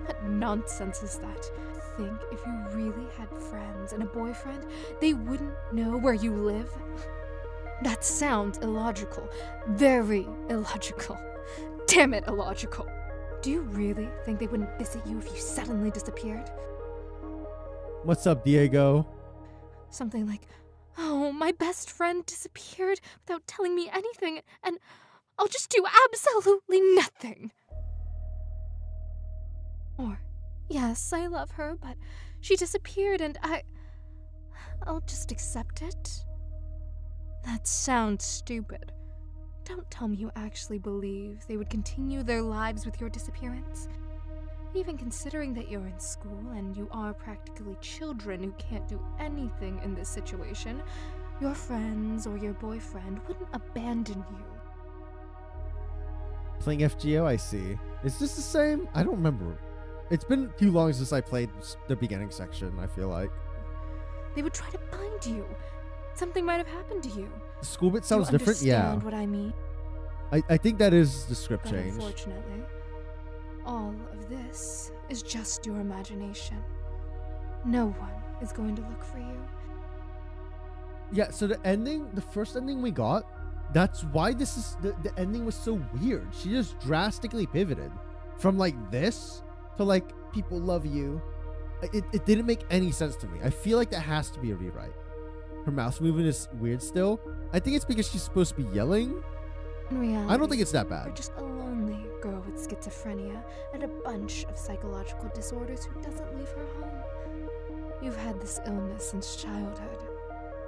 What nonsense is that? Think if you really had friends and a boyfriend, they wouldn't know where you live? That sounds illogical. Very illogical. Damn it, illogical. Do you really think they wouldn't visit you if you suddenly disappeared?
What's up, Diego?
Something like, oh, my best friend disappeared without telling me anything, and I'll just do absolutely nothing. Or, yes, I love her, but she disappeared and I'll just accept it. That sounds stupid. Don't tell me you actually believe they would continue their lives with your disappearance. Even considering that you're in school and you are practically children who can't do anything in this situation, your friends or your boyfriend wouldn't abandon you.
Playing FGO, I see. Is this the same? I don't remember. It's been too long since I played the beginning section, I feel like.
They would try to find you. Something might have happened to you.
The school bit sounds
you
different? Yeah.
understand what I mean?
I think that is the script
But
change.
unfortunately, all of this is just your imagination. No one is going to look for you.
Yeah, so the first ending we got, that's why this is, the ending was so weird. She just drastically pivoted from like this to like, people love you. It didn't make any sense to me. I feel like that has to be a rewrite. Her mouse movement is weird still. I think it's because she's supposed to be yelling.
In reality,
I don't think it's that
you're
bad.
just a lonely girl with schizophrenia and a bunch of psychological disorders who doesn't leave her home. You've had this illness since childhood.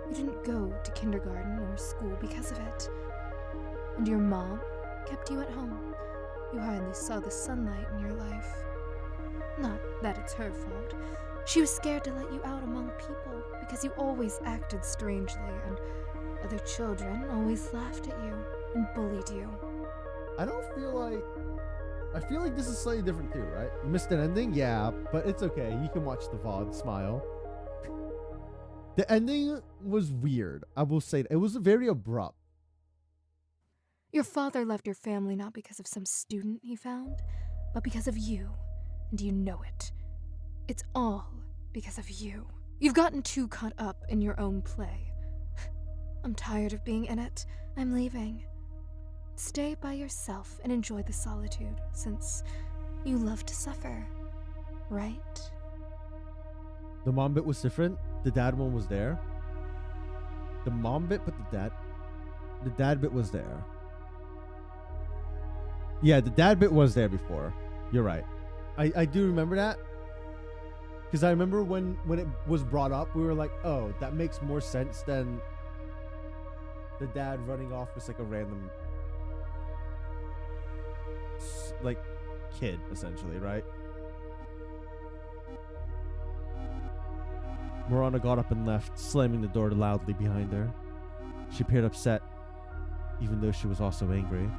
You didn't go to kindergarten or school because of it. And your mom kept you at home. You hardly saw the sunlight in your life. Not that it's her fault. She was scared to let you out among people because you always acted strangely, and other children always laughed at you and bullied you.
I feel like this is slightly different too, right? Missed an ending? Yeah, but it's okay. You can watch the VOD, smile. The ending was weird. I will say that. It was very abrupt.
Your father left your family not because of some student he found, but because of you, and you know it. It's all because of you. You've gotten too caught up in your own play. I'm tired of being in it. I'm leaving. Stay by yourself and enjoy the solitude, since you love to suffer, right?
The mom bit was different. The dad one was there. The mom bit, but the dad bit was there. Yeah, the dad bit was there before. You're right. I do remember that. Because I remember when it was brought up, we were like, oh, that makes more sense than the dad running off with like a random like kid, essentially, right? Morana got up and left, slamming the door loudly behind her. She appeared upset, even though she was also angry.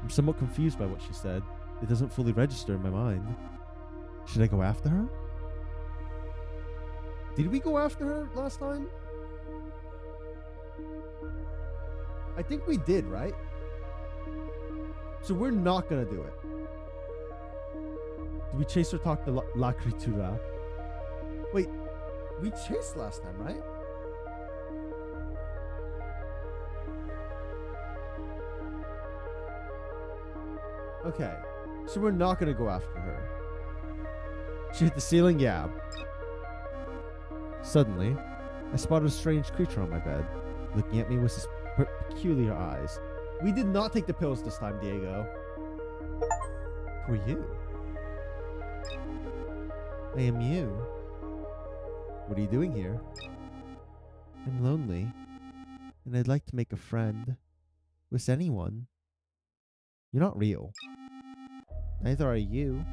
I'm somewhat confused by what she said. It doesn't fully register in my mind. Should I go after her? Did we go after her last time? I think we did, right? So we're not gonna do it. Did we chase or talk to La Critura? Wait, we chased last time, right? Okay, so we're not gonna go after her. She hit the ceiling, yeah. Suddenly, I spotted a strange creature on my bed, looking at me with his peculiar eyes. We did not take the pills this time, Diego. Who are you? I am you. What are you doing here? I'm lonely, and I'd like to make a friend with anyone. You're not real. Neither are you.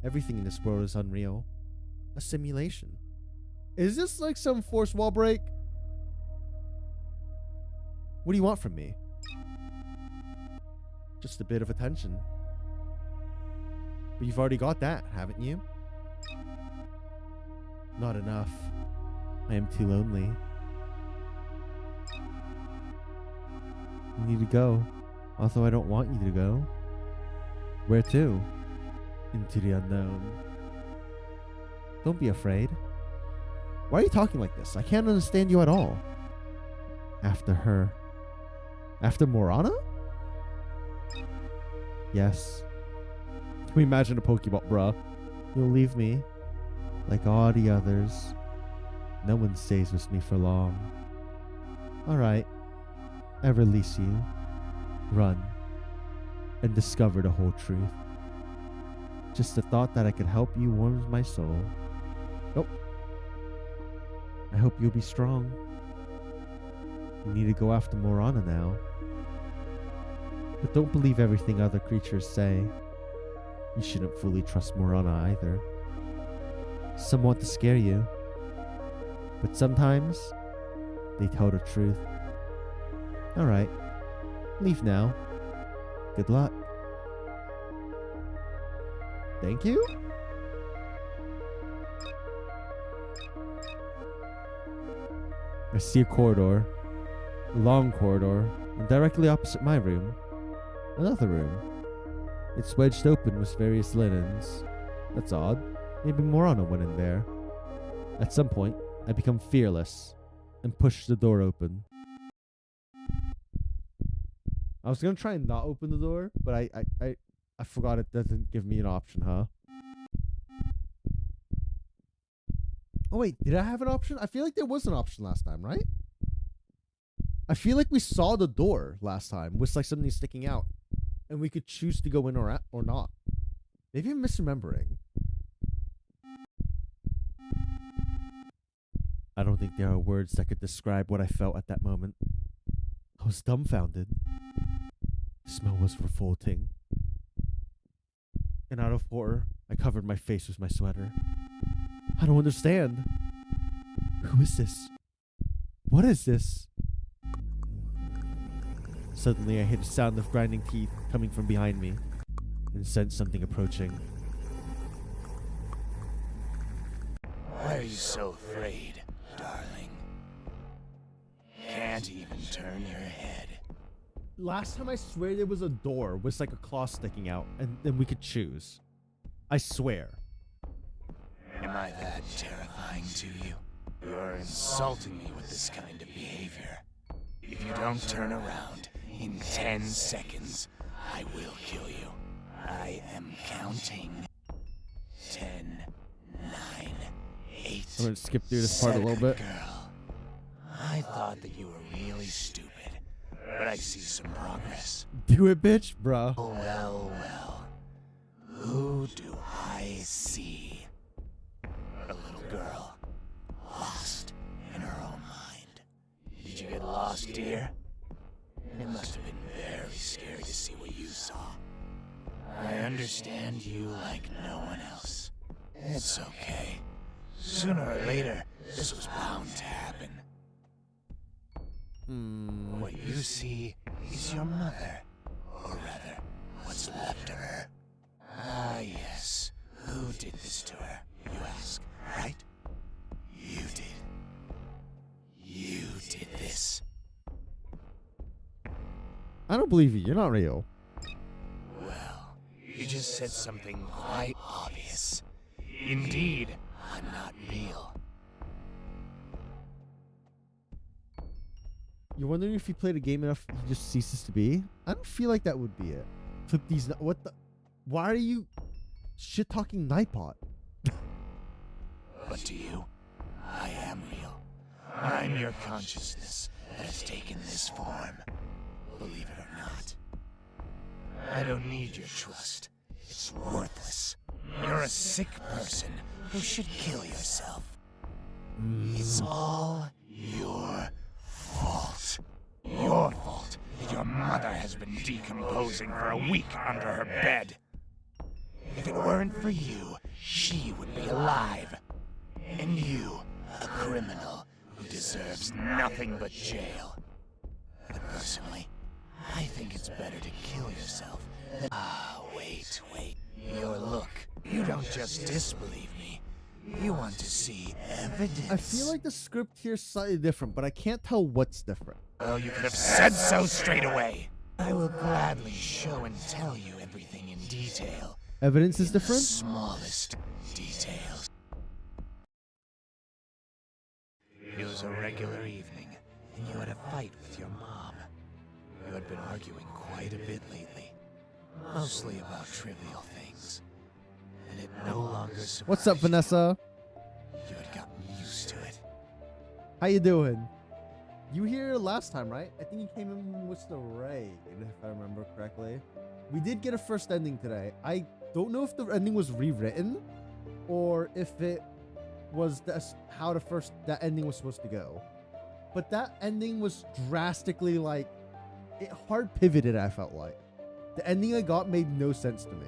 Everything in this world is unreal. A simulation. Is this like some force wall break? What do you want from me? Just a bit of attention. But you've already got that, haven't you? Not enough. I am too lonely. You need to go. Although I don't want you to go. Where to? Into the unknown. Don't be afraid. Why are you talking like this? I can't understand you at all. After her. After Morana? Yes. Can we imagine a Pokeball, bruh? You'll leave me. Like all the others. No one stays with me for long. Alright. I release you. Run. And discover the whole truth. Just the thought that I could help you warms my soul. Nope. I hope you'll be strong. You need to go after Morana now. But don't believe everything other creatures say. You shouldn't fully trust Morana either. Some want to scare you. But sometimes, they tell the truth. Alright. Leave now. Good luck. Thank you? I see a corridor. A long corridor. And directly opposite my room. Another room. It's wedged open with various linens. That's odd. Maybe Morana went in there. At some point, I become fearless and push the door open. I was gonna try and not open the door, but I forgot it doesn't give me an option, huh? Oh wait, did I have an option? I feel like there was an option last time, right? I feel like we saw the door last time with like something sticking out, and we could choose to go in or not. Maybe I'm misremembering. I don't think there are words that could describe what I felt at that moment. I was dumbfounded. The smell was revolting. And out of horror, I covered my face with my sweater. I don't understand. Who is this? What is this? Suddenly, I heard a sound of grinding teeth coming from behind me and sensed something approaching.
Why are you so afraid, darling? Can't even turn your head.
Last time I swear there was a door with like a claw sticking out and then we could choose. I swear.
Am I that terrifying to you? You're insulting me with this kind of behavior. If you don't turn around in 10 seconds, I will kill you. I am counting. 10, 9, 8.
I'm gonna skip through this part a little bit.
Girl, I thought that you were really stupid, but I see some progress.
Do it, bitch, bruh.
Oh, well, well. Who do I see? A little girl, lost in her own mind. Did you get lost, dear? It must have been very scary to see what you saw. I understand you like no one else. It's okay. Sooner or later, this was bound to happen. What you see is your mother, or rather, what's left of her. Ah, yes. Who did this to her, you ask, right?
I don't believe you. You're not real.
Well, you just said something quite obvious. Indeed, I'm not real.
You're wondering if you played a game enough, he just ceases to be? I don't feel like that would be it. Flip these. What the? Why are you shit talking Nightbot?
But to you, I am real. I'm your consciousness that has taken this form. Believe it or not. I don't need your trust. It's worthless. You're a sick person who should kill yourself. It's all your fault. Your fault that your mother has been decomposing for a week under her bed. If it weren't for you, she would be alive. And you, a criminal who deserves nothing but jail. But personally, I think it's better to kill yourself than... wait. Your look. You don't just disbelieve me. You want to see evidence.
I feel like the script here is slightly different, but I can't tell what's different.
Well, you could have said so straight away. I will gladly show and tell you everything in detail.
Evidence is
The
different?
smallest details. It was a regular evening, and you had a fight with your mom. You had been arguing quite a bit lately, mostly about trivial things. And it no longer surprised
What's up, Vanessa?
you had gotten used to it.
How you doing? You were here last time, right? I think you came in with the raid, if I remember correctly. We did get a first ending today. I don't know if the ending was rewritten or if it was how that ending was supposed to go. But that ending was drastically it hard pivoted, I felt like. The ending I got made no sense to me.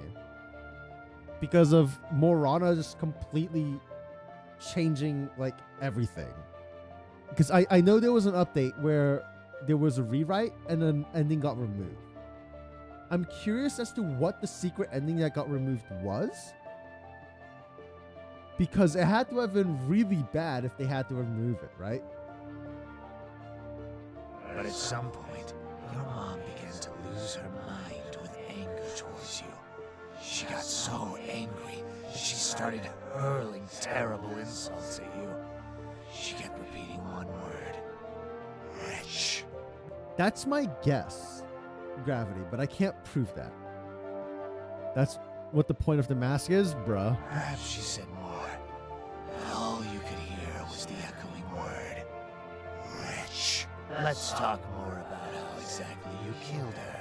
Because of Morana just completely changing everything. Because I know there was an update where there was a rewrite and an ending got removed. I'm curious as to what the secret ending that got removed was. Because it had to have been really bad if they had to remove it, right?
But at some point, your mom began to lose her mind with anger towards you. She got so angry that she started hurling terrible insults at you. She kept repeating one word. Wretch.
That's my guess, Gravity, but I can't prove that. That's what the point of the mask is, bruh.
Perhaps she said more, but all you could hear was the echoing word. Wretch. Let's talk more about how exactly you killed her.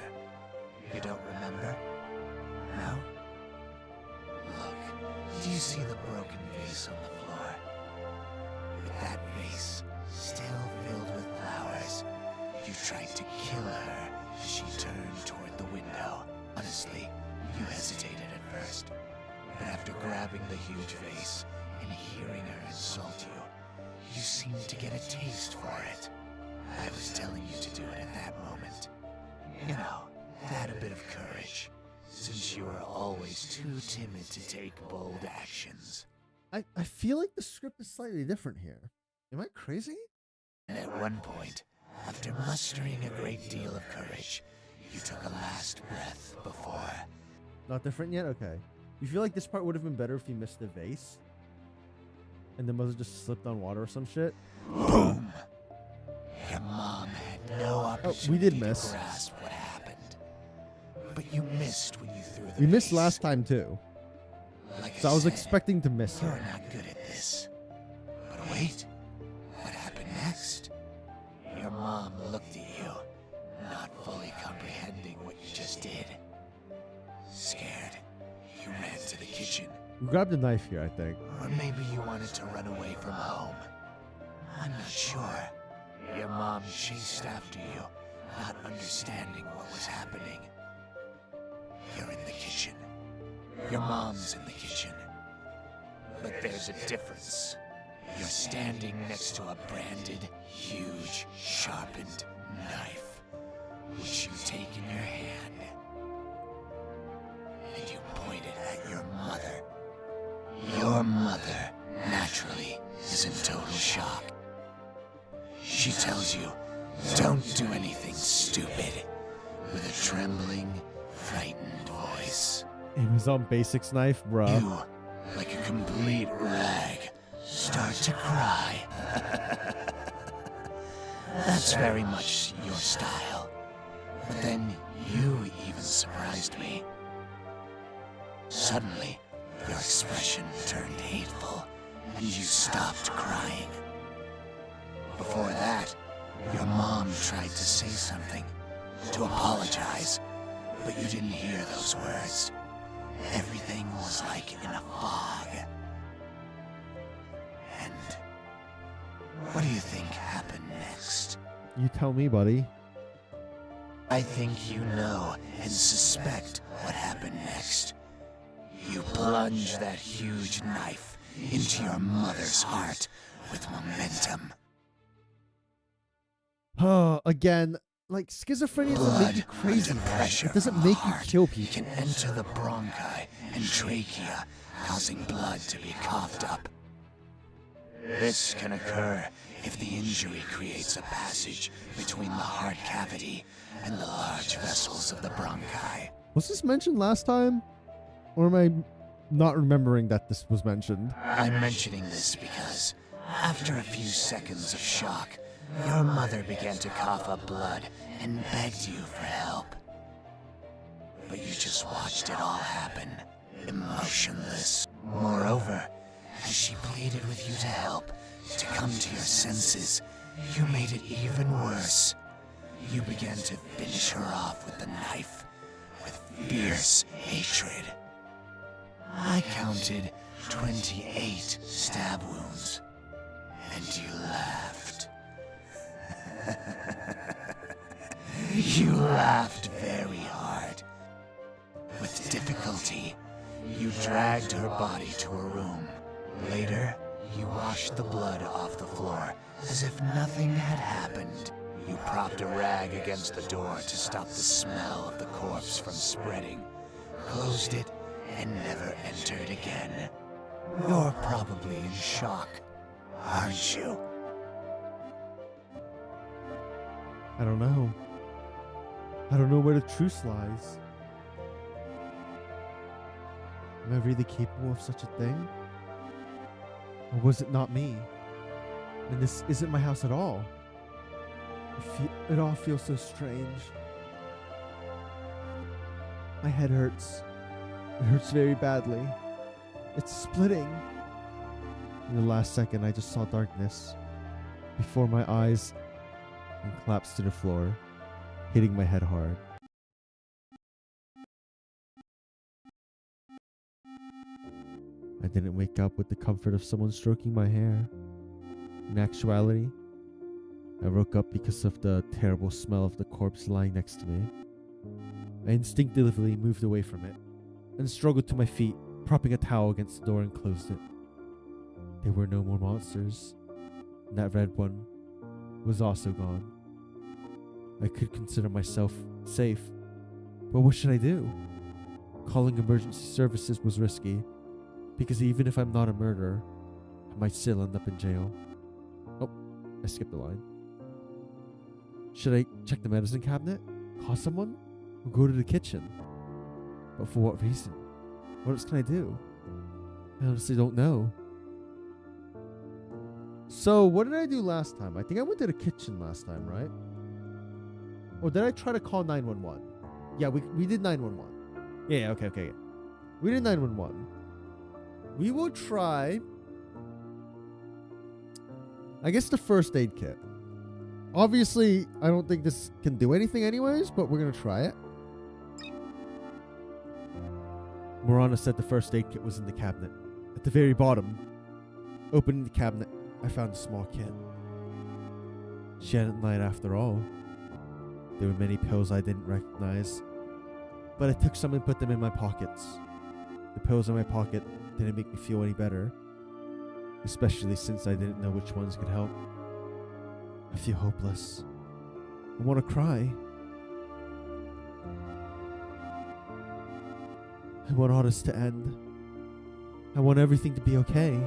You don't remember? No? Look, do you see the broken vase on the floor? With that vase still filled with flowers, you tried to kill her as she turned toward the window. Honestly, you hesitated at first, but after grabbing the huge vase and hearing her insult you, you seemed to get a taste for it. I was telling you to do it at that moment. You know, to add a bit of courage, since you were always too timid to take bold actions.
I feel like the script is slightly different here. Am I crazy?
And at one point, after mustering a great deal of courage, you took a last breath before...
Not different yet? Okay. You feel like this part would have been better if you missed the vase? And the mother just slipped on water or some shit?
Boom! Your mom had no opportunity
we did miss.
to grasp what happened. But you missed when you threw the
We missed
vase.
last time too.
Like
So I was
said,
expecting to miss
you're
it.
not good at this. But wait, what happened next? Your mom looked at you, not fully comprehending what you just did. Scared, you ran to the kitchen.
We grabbed a knife here, I think.
Or maybe you wanted to run away from home. I'm not sure. Your mom chased after you, not understanding what was happening. You're in the kitchen. Your mom's in the kitchen. But there's a difference. You're standing next to a branded, huge, sharpened knife, which you take in your hand. And you point it at your mother. Your mother, naturally, is in total shock. She tells you, don't do anything stupid. with a trembling, frightened voice.
It was on Basics Knife, bruh.
You, like a complete rag, start to cry. That's very much your style. But then you even surprised me. Suddenly, your expression turned hateful, and you stopped crying. Before that, your mom tried to say something, to apologize, but you didn't hear those words. Everything was like in a fog. And what do you think happened next?
You tell me, buddy.
I think you know and suspect what happened next. You plunge that huge knife into your mother's heart with momentum.
Again, like, schizophrenia doesn't make you crazy, man. It doesn't make you kill
You
people.
can enter the bronchi and trachea, causing blood to be coughed up. This can occur if the injury creates a passage between the heart cavity and the large vessels of the bronchi.
Was this mentioned last time? Or am I not remembering that this was mentioned?
I'm mentioning this because after a few seconds of shock, your mother began to cough up blood and begged you for help. But you just watched it all happen, emotionless. Moreover, as she pleaded with you to help, to come to your senses, you made it even worse. You began to finish her off with the knife, with fierce hatred. I counted 28 stab wounds, and you laughed. You laughed very hard. With difficulty, you dragged her body to a room. Later, you washed the blood off the floor as if nothing had happened. You propped a rag against the door to stop the smell of the corpse from spreading, closed it, and never entered again. You're probably in shock, aren't you?
I don't know. I don't know where the truth lies. Am I really capable of such a thing? Or was it not me? And this isn't my house at all. It all feels so strange. My head hurts. It hurts very badly. It's splitting. In the last second, I just saw darkness before my eyes and collapsed to the floor, hitting my head hard. I didn't wake up with the comfort of someone stroking my hair. In actuality, I woke up because of the terrible smell of the corpse lying next to me. I instinctively moved away from it and struggled to my feet, propping a towel against the door and closed it. There were no more monsters, and that red one was also gone. I could consider myself safe, but what should I do? Calling emergency services was risky, because even if I'm not a murderer, I might still end up in jail. Oh, I skipped a line. Should I check the medicine cabinet? Call someone? Or go to the kitchen? But for what reason? What else can I do? I honestly don't know. So, what did I do last time? I think I went to the kitchen last time, right? Or did I try to call 911? Yeah, we did 911. Yeah, okay. We did 911. We will try, I guess, the first aid kit. Obviously, I don't think this can do anything anyways, but we're going to try it. Morana said the first aid kit was in the cabinet. At the very bottom. Opening the cabinet, I found a small kit. She hadn't lied after all. There were many pills I didn't recognize, but I took some and put them in my pockets. The pills in my pocket didn't make me feel any better, especially since I didn't know which ones could help. I feel hopeless. I want to cry. I want all this to end. I want everything to be okay.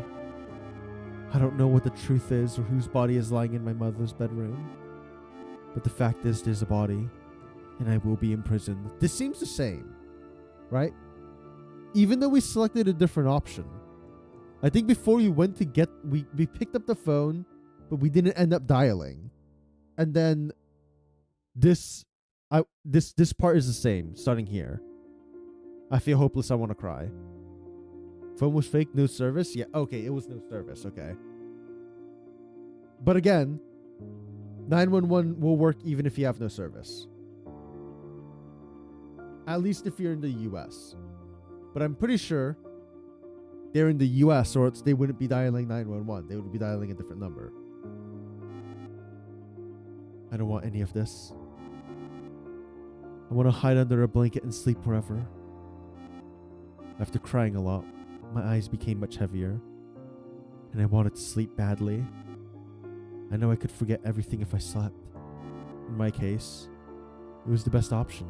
I don't know what the truth is or whose body is lying in my mother's bedroom, but the fact is there's a body, and I will be imprisoned. This seems the same, right? Even though we selected a different option. I think before you went to get, we picked up the phone, but we didn't end up dialing. And then this part is the same, starting here. I feel hopeless, I want to cry. Phone was fake, no service? Yeah, okay, it was no service, okay. But again, 911 will work even if you have no service. At least if you're in the US. But I'm pretty sure they're in the US, or they wouldn't be dialing 911. They would be dialing a different number. I don't want any of this. I want to hide under a blanket and sleep forever. After crying a lot, my eyes became much heavier, and I wanted to sleep badly. I know I could forget everything if I slept. In my case, it was the best option.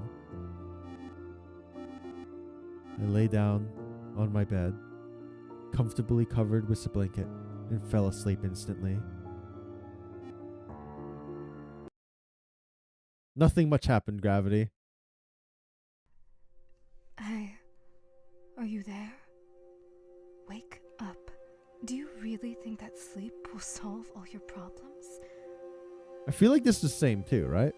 I lay down on my bed, comfortably covered with a blanket, and fell asleep instantly. Nothing much happened, Gravity.
Hey, are you there? Wake up. Do you really think that sleep will solve all your problems?
I feel like this is the same too, right?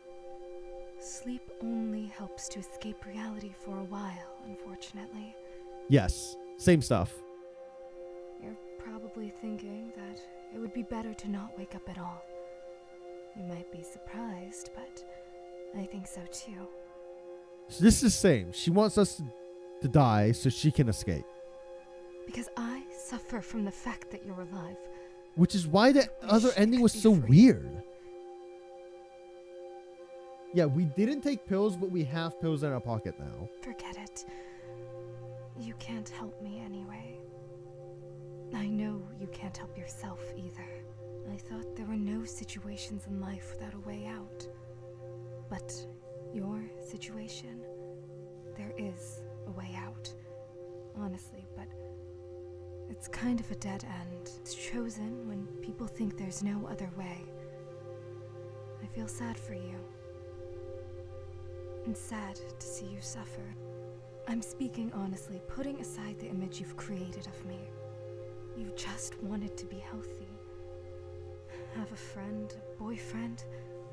Sleep only helps to escape reality for a while, unfortunately.
Yes, same stuff.
You're probably thinking that it would be better to not wake up at all. You might be surprised, but I think so too.
So this is the same. She wants us to die so she can escape.
Because I suffer from the fact that you're alive.
Which is why the other
I
ending
could
was
be
so
free.
weird. Yeah, we didn't take pills, but we have pills in our pocket now.
Forget it. You can't help me anyway. I know you can't help yourself either. I thought there were no situations in life without a way out. But your situation, there is a way out. Honestly, but it's kind of a dead end. It's chosen when people think there's no other way. I feel sad for you. And sad to see you suffer. I'm speaking honestly, putting aside the image you've created of me. You just wanted to be healthy. Have a friend, a boyfriend,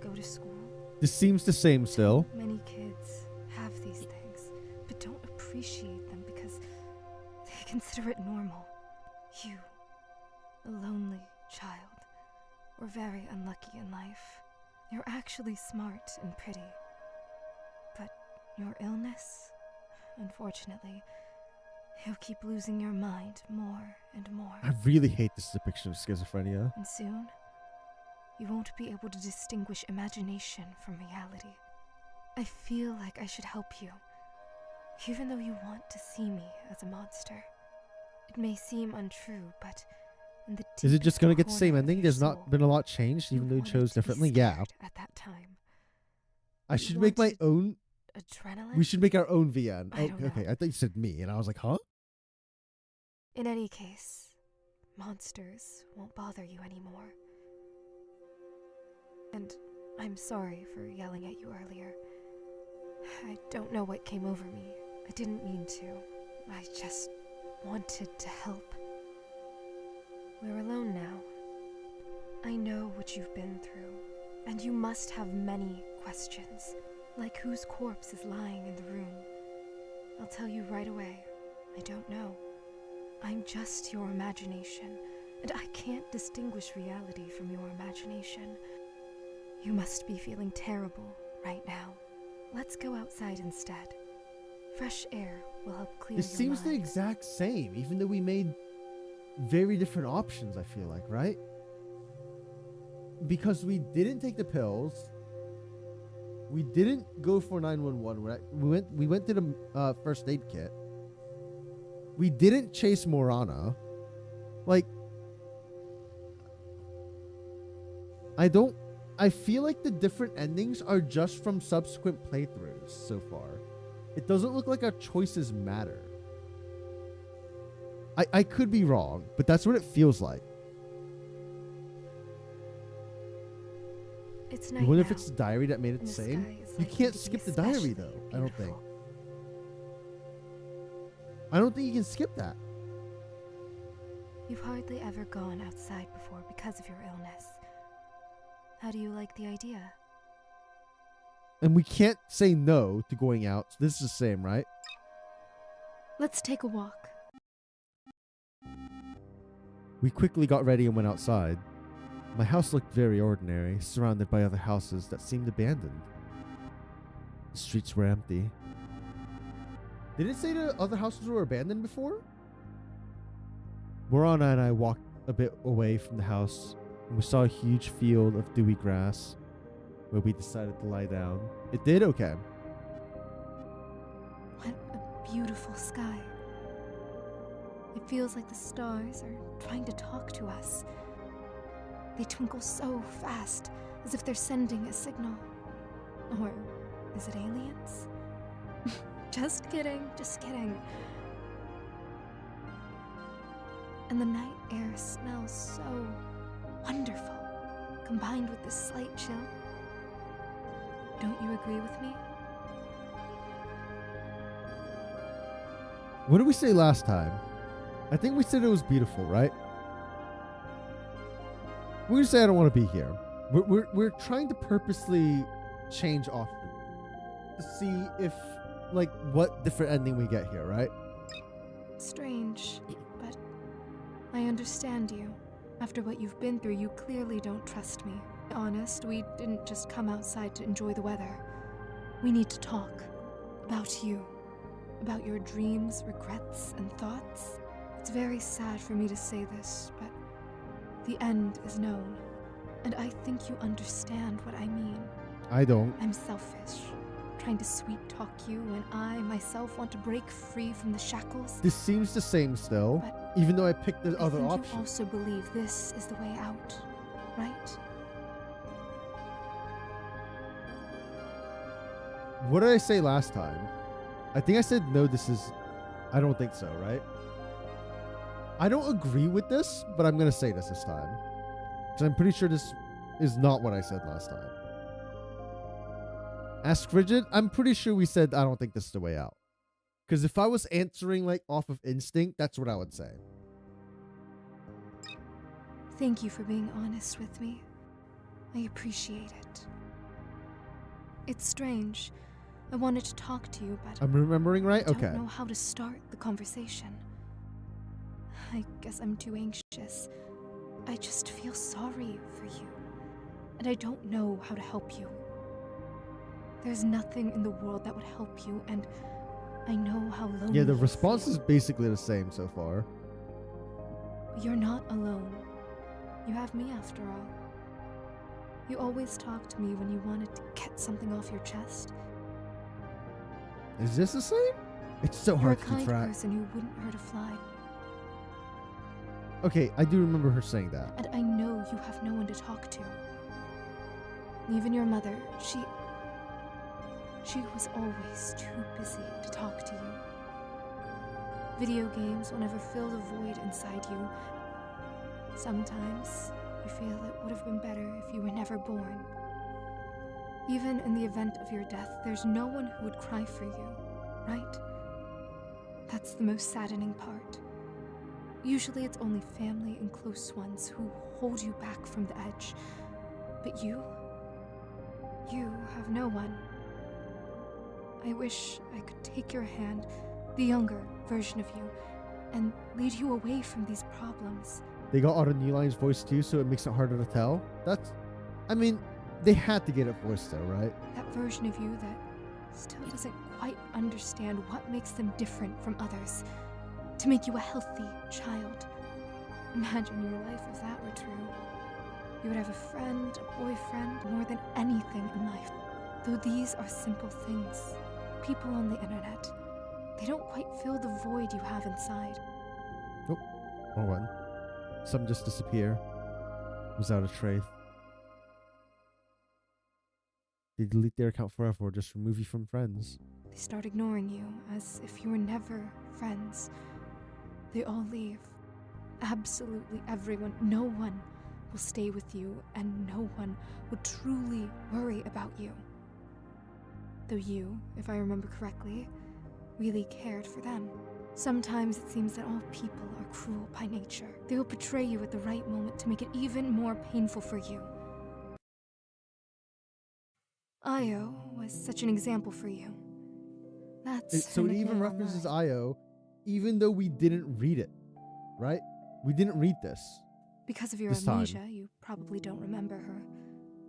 go to school.
This seems the same still.
Many kids have these things, but don't appreciate them because they consider it normal. You, a lonely child, were very unlucky in life. You're actually smart and pretty. But your illness, unfortunately, you'll keep losing your mind more and more.
I really hate this depiction of schizophrenia.
And soon, you won't be able to distinguish imagination from reality. I feel like I should help you, even though you want to see me as a monster. It may seem untrue, but in the
Is it just going to get the
deepest
same
corner of
ending?
your
There's
soul,
not been a lot changed, even though you
wanted
chose
to be
differently? Yeah.
scared at that time.
I
You
should make my
wanted
own.
Adrenaline?
We should make our own VN.
I don't know.
Okay, I thought you said me, and I was like, huh?
In any case, monsters won't bother you anymore. And I'm sorry for yelling at you earlier. I don't know what came over me. I didn't mean to. I just wanted to help. We're alone now. I know what you've been through, and you must have many questions, like whose corpse is lying in the room. I'll tell you right away, I don't know. I'm just your imagination, and I can't distinguish reality from your imagination. You must be feeling terrible right now. Let's go outside instead. Fresh air will help clear
It
your
seems the
mind.
exact same, even though we made very different options, I feel like, right? Because we didn't take the pills. We didn't go for 911. We went to the first aid kit. We didn't chase Morana. Like, I feel like the different endings are just from subsequent playthroughs so far. It doesn't look like our choices matter. I could be wrong, but that's what it feels like.
It's
You
night
wonder if
now,
it's the diary that made it
and
the
the
same?
sky is
You
likely
can't
to be
skip the diary
especially
though, I don't think.
beautiful.
I don't think you can skip that.
You've hardly ever gone outside before because of your illness. How do you like the idea?
And we can't say no to going out. So this is the same, right?
Let's take a walk.
We quickly got ready and went outside. My house looked very ordinary, surrounded by other houses that seemed abandoned. The streets were empty. Did it say the other houses were abandoned before? Morana and I walked a bit away from the house, and we saw a huge field of dewy grass, where we decided to lie down. It did? Okay.
What a beautiful sky. It feels like the stars are trying to talk to us. They twinkle so fast, as if they're sending a signal. Or is it aliens? Just kidding, just kidding. And the night air smells so wonderful, combined with this slight chill. Don't you agree with me?
What did we say last time? I think we said it was beautiful, right? We're gonna say I don't want to be here. We're trying to purposely change often to see if, like, what different ending we get here, right?
Strange, but I understand you. After what you've been through, you clearly don't trust me. Honest, we didn't just come outside to enjoy the weather. We need to talk about you, about your dreams, regrets, and thoughts. It's very sad for me to say this, but the end is known, and I think you understand what I mean.
I don't.
I'm selfish, trying to sweet-talk you when I myself want to break free from the shackles.
This seems the same still,
But
even though I picked the
I
other
think you
option.
also believe this is the way out, right?
What did I say last time? I think I said no, this is... I don't think so, right? I don't agree with this, but I'm going to say this time. Because I'm pretty sure this is not what I said last time. Ask Frigid, I'm pretty sure we said I don't think this is the way out. Because if I was answering like off of instinct, that's what I would say.
Thank you for being honest with me. I appreciate it. It's strange. I wanted to talk to you, but
I'm remembering right?
I
Okay.
don't know how to start the conversation. I guess I'm too anxious. I just feel sorry for you, and I don't know how to help you. There's nothing in the world that would help you, and I know how lonely
Yeah, the
you
response
feel.
is basically the same so far.
You're not alone. You have me after all. You always talk to me when you wanted to get something off your chest.
Is this the same? It's so
You're a
hard to keep
kind
track.
person who wouldn't hurt a fly,
Okay, I do remember her saying that.
and I know you have no one to talk to. Even your mother, she was always too busy to talk to you. Video games will never fill the void inside you. Sometimes you feel it would have been better if you were never born. Even in the event of your death, there's no one who would cry for you, right? That's the most saddening part. Usually it's only family and close ones who hold you back from the edge. But you have no one. I wish I could take your hand, the younger version of you, and lead you away from these problems.
They got Auto New Line's voice too, so it makes it harder to tell. That's... I mean, they had to get it voiced though, right?
That version of you that still doesn't quite understand what makes them different from others. To make you a healthy child. Imagine your life if that were true. You would have a friend, a boyfriend, more than anything in life. Though these are simple things. People on the internet, they don't quite fill the void you have inside.
Wrong one. Some just disappear. Without a trace. They delete their account forever or just remove you from friends.
They start ignoring you as if you were never friends. They all leave. Absolutely everyone. No one will stay with you and no one will truly worry about you. Though you, if I remember correctly, really cared for them. Sometimes it seems that all people are cruel by nature. They will betray you at the right moment to make it even more painful for you. Io was such an example for you. That's
So
her
it even
nickname
references
online.
Io, even though we didn't read it, right? We didn't read this.
Because of your
This time.
amnesia, you probably don't remember her.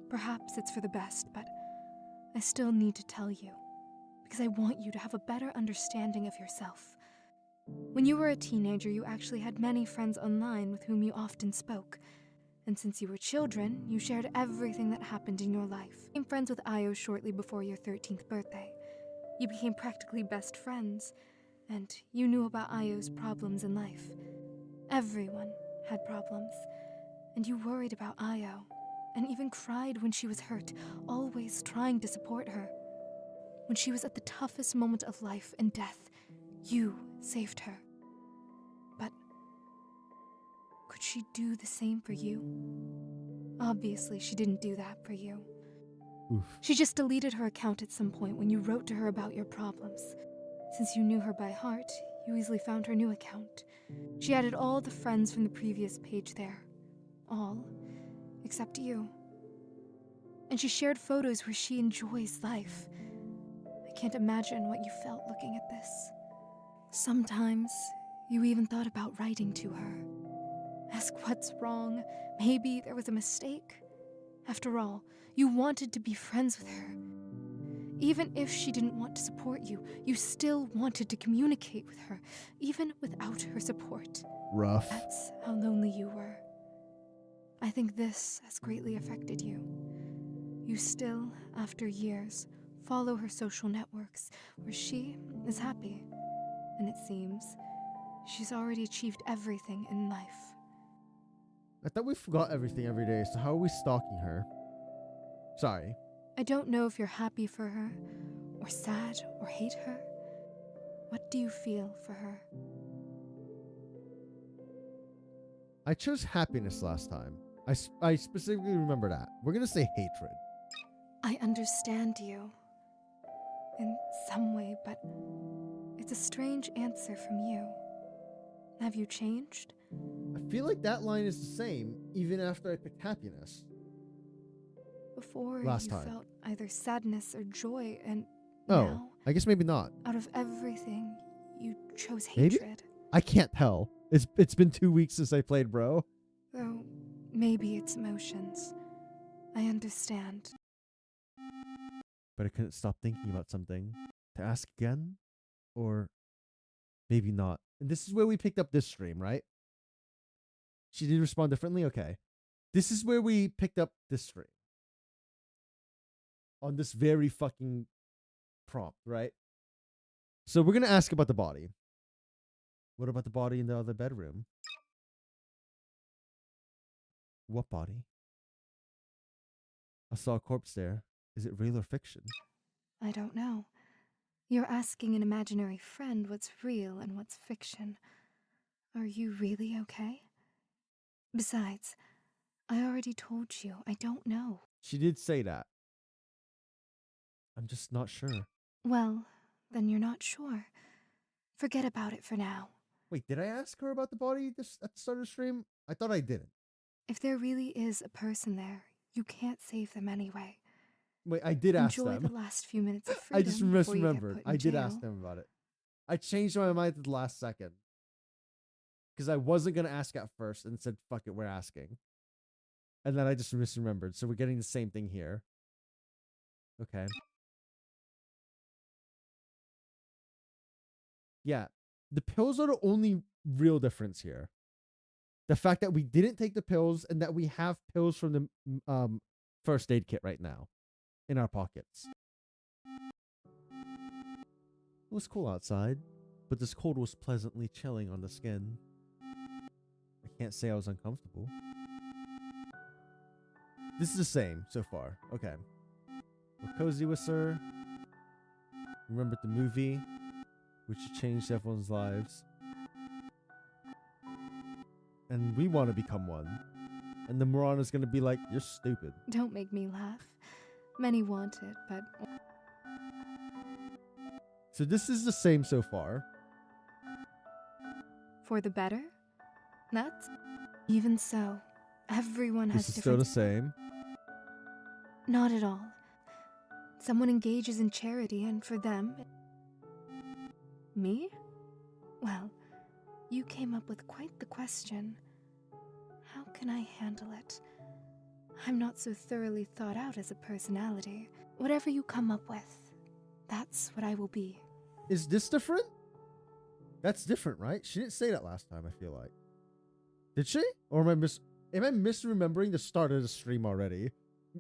Perhaps it's for the best, but I still need to tell you, because I want you to have a better understanding of yourself. When you were a teenager, you actually had many friends online with whom you often spoke. And since you were children, you shared everything that happened in your life. You became friends with Io shortly before your 13th birthday. You became practically best friends, and you knew about Io's problems in life. Everyone had problems, and you worried about Io, and even cried when she was hurt, always trying to support her. When she was at the toughest moment of life and death, you saved her. But could she do the same for you? Obviously, she didn't do that for you.
Oof.
She just deleted her account at some point when you wrote to her about your problems. Since you knew her by heart, you easily found her new account. She added all the friends from the previous page there. All, except you. And she shared photos where she enjoys life. I can't imagine what you felt looking at this. Sometimes, you even thought about writing to her. Ask what's wrong. Maybe there was a mistake. After all, you wanted to be friends with her. Even if she didn't want to support you, you still wanted to communicate with her, even without her support.
Rough.
That's how lonely you were. I think this has greatly affected you. You still, after years, follow her social networks, where she is happy. And it seems she's already achieved everything in life.
I thought we forgot everything every day, so how are we stalking her? Sorry.
I don't know if you're happy for her, or sad, or hate her. What do you feel for her?
I chose happiness last time. I specifically remember that. We're gonna say hatred.
I understand you. In some way, but it's a strange answer from you. Have you changed?
I feel like that line is the same, even after I picked happiness.
Before
Last
you
time.
felt either sadness or joy, and
Oh,
now,
I guess maybe not.
out of everything, you chose
Maybe?
hatred.
I can't tell. It's been 2 weeks since I played, bro.
Though, maybe it's emotions. I understand.
But I couldn't stop thinking about something. To ask again? Or maybe not. And this is where we picked up this stream, right? She did respond differently? Okay. This is where we picked up this stream. On this very fucking prompt, right? So we're going to ask about the body. What about the body in the other bedroom? What body? I saw a corpse there. Is it real or fiction?
I don't know. You're asking an imaginary friend what's real and what's fiction. Are you really okay? Besides, I already told you, I don't know.
She did say that. I'm just not sure.
Well, then you're not sure. Forget about it for now.
Wait, did I ask her about the body this at the start of the stream? I thought I didn't.
If there really is a person there, you can't save them anyway.
Wait, I did ask
Enjoy
them.
the last few minutes of
I
freedom
just
before you get
misremembered.
put in
I did
jail.
ask them about it. I changed my mind at the last second. Because I wasn't going to ask at first and said, fuck it, we're asking. And then I just misremembered. So we're getting the same thing here. Okay. Yeah. The pills are the only real difference here. The fact that we didn't take the pills and that we have pills from the first aid kit right now in our pockets. It was cool outside, but this cold was pleasantly chilling on the skin. I can't say I was uncomfortable. This is the same so far. Okay. We're cozy with her. Remembered the movie, which changed everyone's lives. And we want to become one. And the moron is gonna be like, you're stupid.
Don't make me laugh. Many want it, but
So this is the same so far.
for the better? That's even so. Everyone has
This is still
different.
the same.
Not at all. Someone engages in charity, and for them. Me? Well, you came up with quite the question. How can I handle it? I'm not so thoroughly thought out as a personality. Whatever you come up with, that's what I will be.
Is this different? That's different, right? She didn't say that last time, I feel like. Did she? Or am I misremembering the start of the stream already?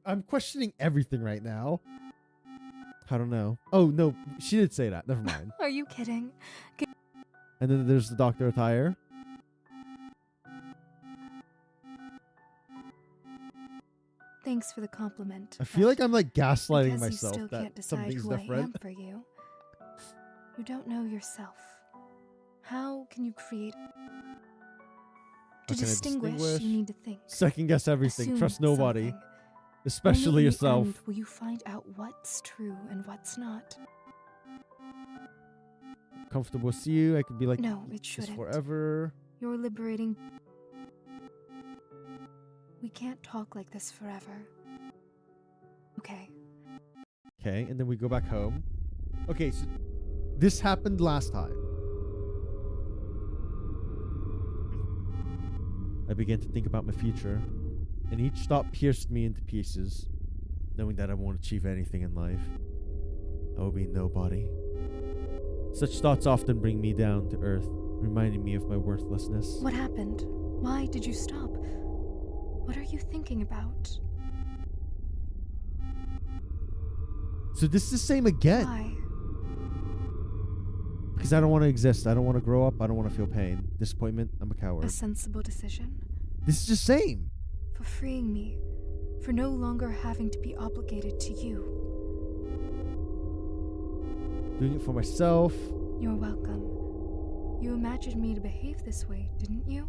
I'm questioning everything right now. I don't know. Oh, no. She did say that. Never mind.
Are you kidding?
And then there's the doctor attire.
Thanks for the compliment.
I feel like I'm like gaslighting
because
myself
you still can't
that
decide
something's
who I am
different.
for you. You don't know yourself. How can you create? To
How can I
distinguish, you need to think.
Second guess everything.
Assume
Trust nobody.
something.
Especially
Only in the
yourself.
end will you find out what's true and what's not.
Comfortable with you. I could be like,
No, it
this
shouldn't.
forever.
You're liberating. We can't talk like this forever. Okay.
Okay, and then we go back home. Okay, so this happened last time. I began to think about my future, and each thought pierced me into pieces, knowing that I won't achieve anything in life. I will be nobody. Such thoughts often bring me down to earth, reminding me of my worthlessness.
What happened? Why did you stop? What are you thinking about?
So this is the same again.
Why?
Because I don't want to exist. I don't want to grow up. I don't want to feel pain. Disappointment. I'm a coward.
A sensible decision?
This is the same.
For freeing me. For no longer having to be obligated to you.
Doing it for myself.
You're welcome. You imagined me to behave this way, didn't you?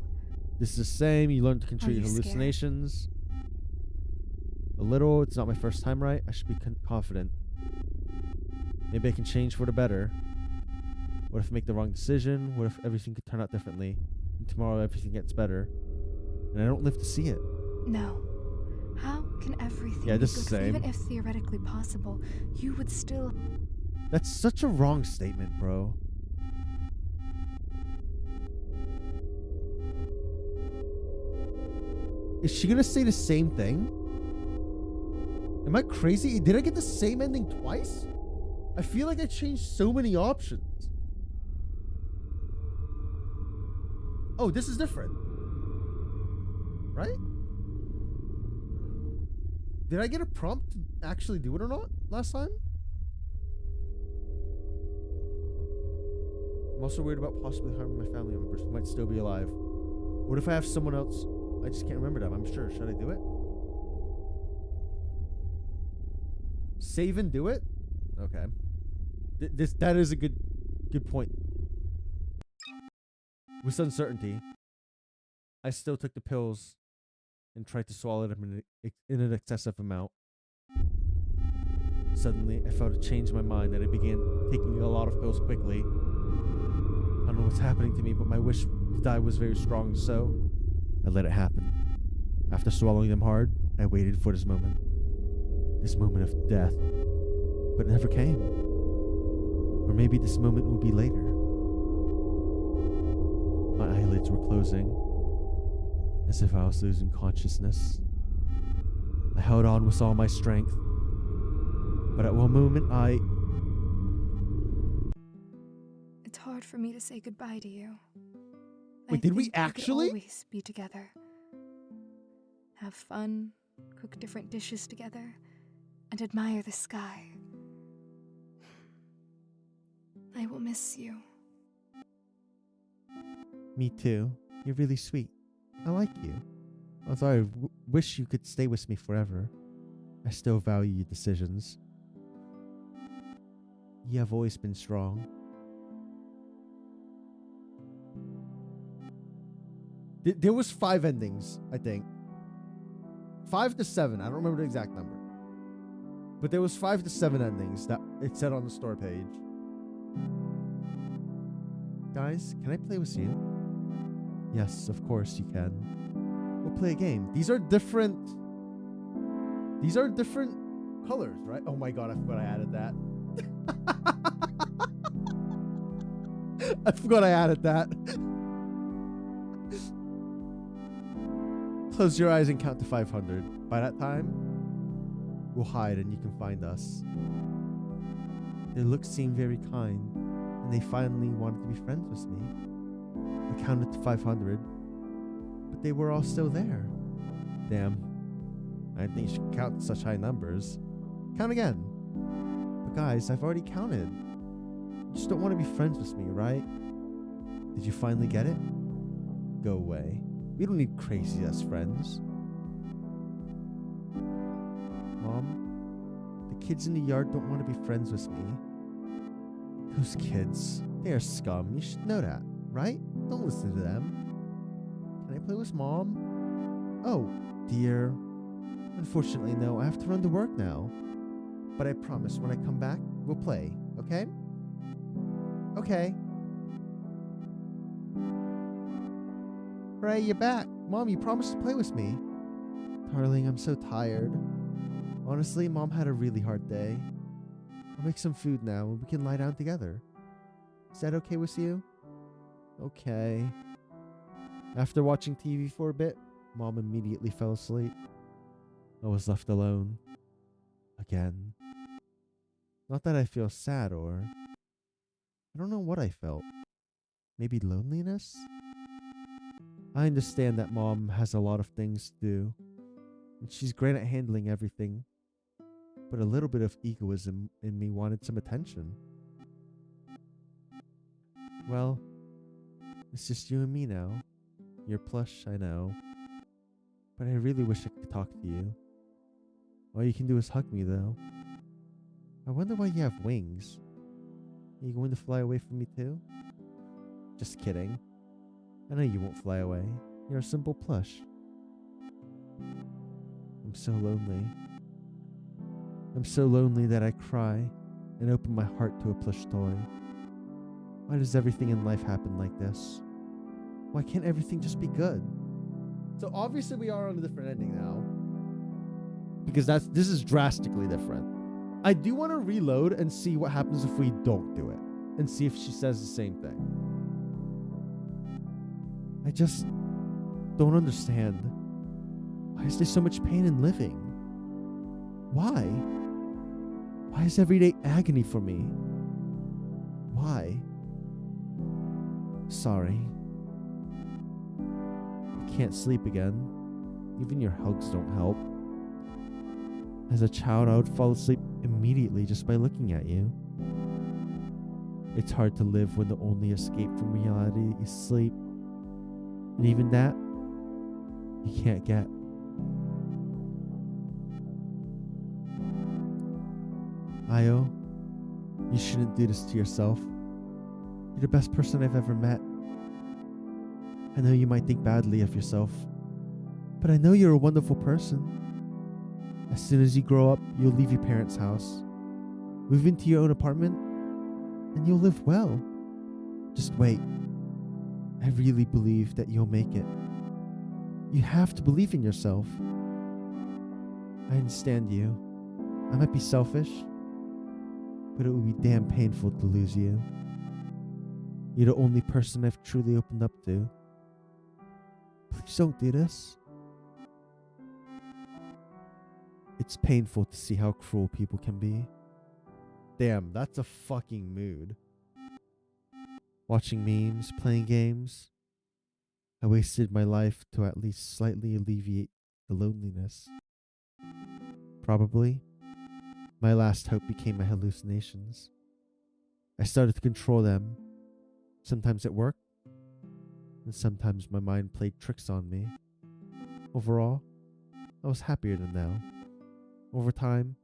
This is the same. You learn to control
you
your
scared?
hallucinations. A little. It's not my first time right. I should be confident. Maybe I can change for the better. What if I make the wrong decision? What if everything could turn out differently? And tomorrow everything gets better. And I don't live to see it.
No. How can everything
Yeah,
be
this
good?
is
For
same.
even if theoretically possible, you would still.
That's such a wrong statement, bro. Is she gonna say the same thing? Am I crazy? Did I get the same ending twice? I feel like I changed so many options. Oh, this is different. Right? Did I get a prompt to actually do it or not last time? I'm also worried about possibly harming my family members who might still be alive. What if I have someone else? I just can't remember them. I'm sure. Should I do it? Save and do it? Okay. That is a good point. With uncertainty, I still took the pills and tried to swallow them in an excessive amount. Suddenly, I felt a change in my mind and I began taking a lot of pills quickly. I don't know what's happening to me, but my wish to die was very strong, so I let it happen. After swallowing them hard, I waited for this moment of death, but it never came. Or maybe this moment will be later. My eyelids were closing, as if I was losing consciousness. I held on with all my strength, but at one moment
It's hard for me to say goodbye to you.
Wait,
I
did we
think could
actually?
always be together. Have fun, cook different dishes together, and admire the sky. I will miss you.
Me too. You're really sweet. I like you. Although I wish you could stay with me forever. I still value your decisions. You have always been strong. There was 5 endings, I think. 5 to 7. I don't remember the exact number. But there was 5 to 7 endings that it said on the store page. Guys, can I play with you? Yes, of course you can. We'll play a game. These are different colors, right? Oh my god, I forgot I added that. I forgot I added that. Close your eyes and count to 500. By that time, we'll hide and you can find us. Their looks seemed very kind, and they finally wanted to be friends with me. I counted to 500, but they were all still there. Damn. I didn't think you should count such high numbers. Count again. But guys, I've already counted. You just don't want to be friends with me, right? Did you finally get it? Go away. We don't need crazy as friends. Mom, the kids in the yard don't want to be friends with me. Those kids, they are scum. You should know that, right? Don't listen to them. Can I play with Mom? Oh, dear. Unfortunately, no. I have to run to work now. But I promise when I come back, we'll play, okay? Okay. Hooray, you're back. Mom, you promised to play with me. Darling, I'm so tired. Honestly, Mom had a really hard day. I'll make some food now and we can lie down together. Is that okay with you? Okay. After watching TV for a bit, Mom immediately fell asleep. I was left alone. Again. Not that I feel sad or... I don't know what I felt. Maybe loneliness? I understand that Mom has a lot of things to do, and she's great at handling everything, but a little bit of egoism in me wanted some attention. Well, it's just you and me now. You're plush, I know, but I really wish I could talk to you. All you can do is hug me, though. I wonder why you have wings. Are you going to fly away from me, too? Just kidding. I know you won't fly away. You're a simple plush. I'm so lonely. I'm so lonely that I cry and open my heart to a plush toy. Why does everything in life happen like this? Why can't everything just be good? So obviously we are on a different ending now. Because this is drastically different. I do want to reload and see what happens if we don't do it. And see if she says the same thing. I just don't understand. Why is there so much pain in living? Why? Why is everyday agony for me? Why? Sorry. I can't sleep again. Even your hugs don't help. As a child, I would fall asleep immediately just by looking at you. It's hard to live when the only escape from reality is sleep. And even that, you can't get. Io, you shouldn't do this to yourself. You're the best person I've ever met. I know you might think badly of yourself, but I know you're a wonderful person. As soon as you grow up, you'll leave your parents' house, move into your own apartment, and you'll live well. Just wait. I really believe that you'll make it. You have to believe in yourself. I understand you. I might be selfish, but it would be damn painful to lose you. You're the only person I've truly opened up to. Please don't do this. It's painful to see how cruel people can be. Damn, that's a fucking mood. Watching memes, playing games. I wasted my life to at least slightly alleviate the loneliness. Probably, my last hope became my hallucinations. I started to control them. Sometimes it worked, and sometimes my mind played tricks on me. Overall, I was happier than now. Over time,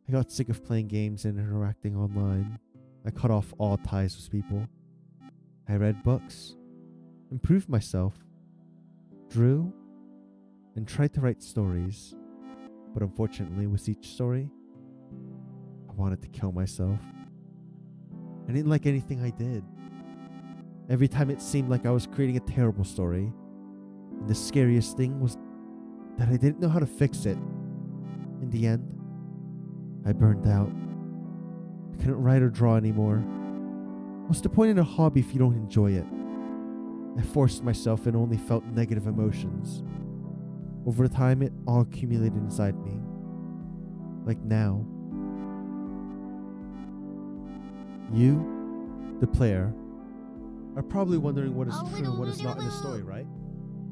I got sick of playing games and interacting online. I cut off all ties with people. I read books, improved myself, drew, and tried to write stories, but unfortunately, with each story, I wanted to kill myself. I didn't like anything I did. Every time it seemed like I was creating a terrible story, and the scariest thing was that I didn't know how to fix it. In the end, I burned out. I couldn't write or draw anymore. What's the point in a hobby if you don't enjoy it? I forced myself and only felt negative emotions. Over time, it all accumulated inside me. Like now. You, the player, are probably wondering what is true and what is not in the story, right?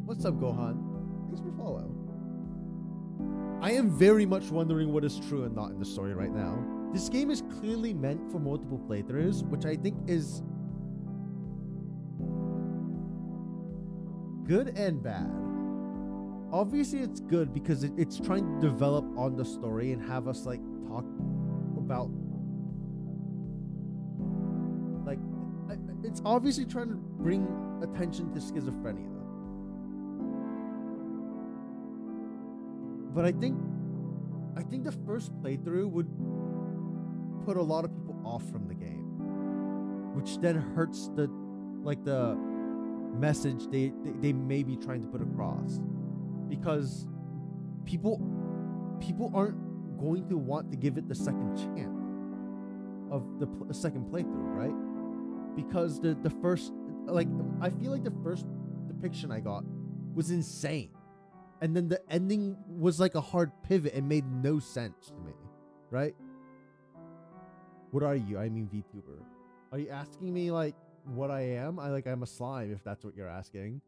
What's up, Gohan? Thanks for follow. I am very much wondering what is true and not in the story right now. This game is clearly meant for multiple playthroughs, which I think is good and bad. Obviously, it's good because it's trying to develop on the story and have us like talk about like it's obviously trying to bring attention to schizophrenia. But I think the first playthrough would put a lot of people off from the game, which then hurts the message they may be trying to put across, because people aren't going to want to give it the second chance of the second playthrough, right? Because the first, like, I feel like the first depiction I got was insane. And then the ending was like a hard pivot and made no sense to me, right? What are you? I mean, VTuber. Are you asking me like what I am? I'm a slime, if that's what you're asking.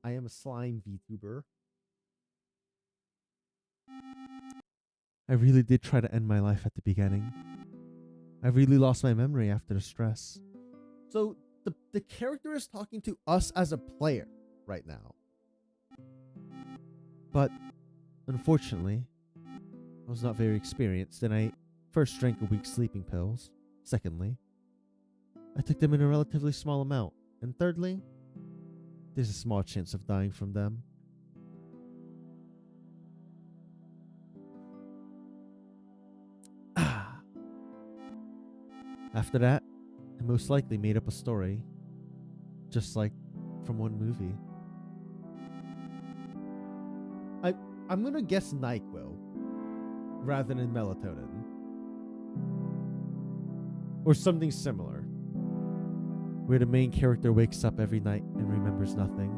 I am a slime VTuber. I really did try to end my life at the beginning. I really lost my memory after the stress. So the character is talking to us as a player right now. But unfortunately, I was not very experienced, and I first drank a week's sleeping pills. Secondly, I took them in a relatively small amount. And thirdly, there's a small chance of dying from them. After that, I most likely made up a story, just like from one movie. I'm gonna guess NyQuil rather than melatonin, or something similar, where the main character wakes up every night and remembers nothing.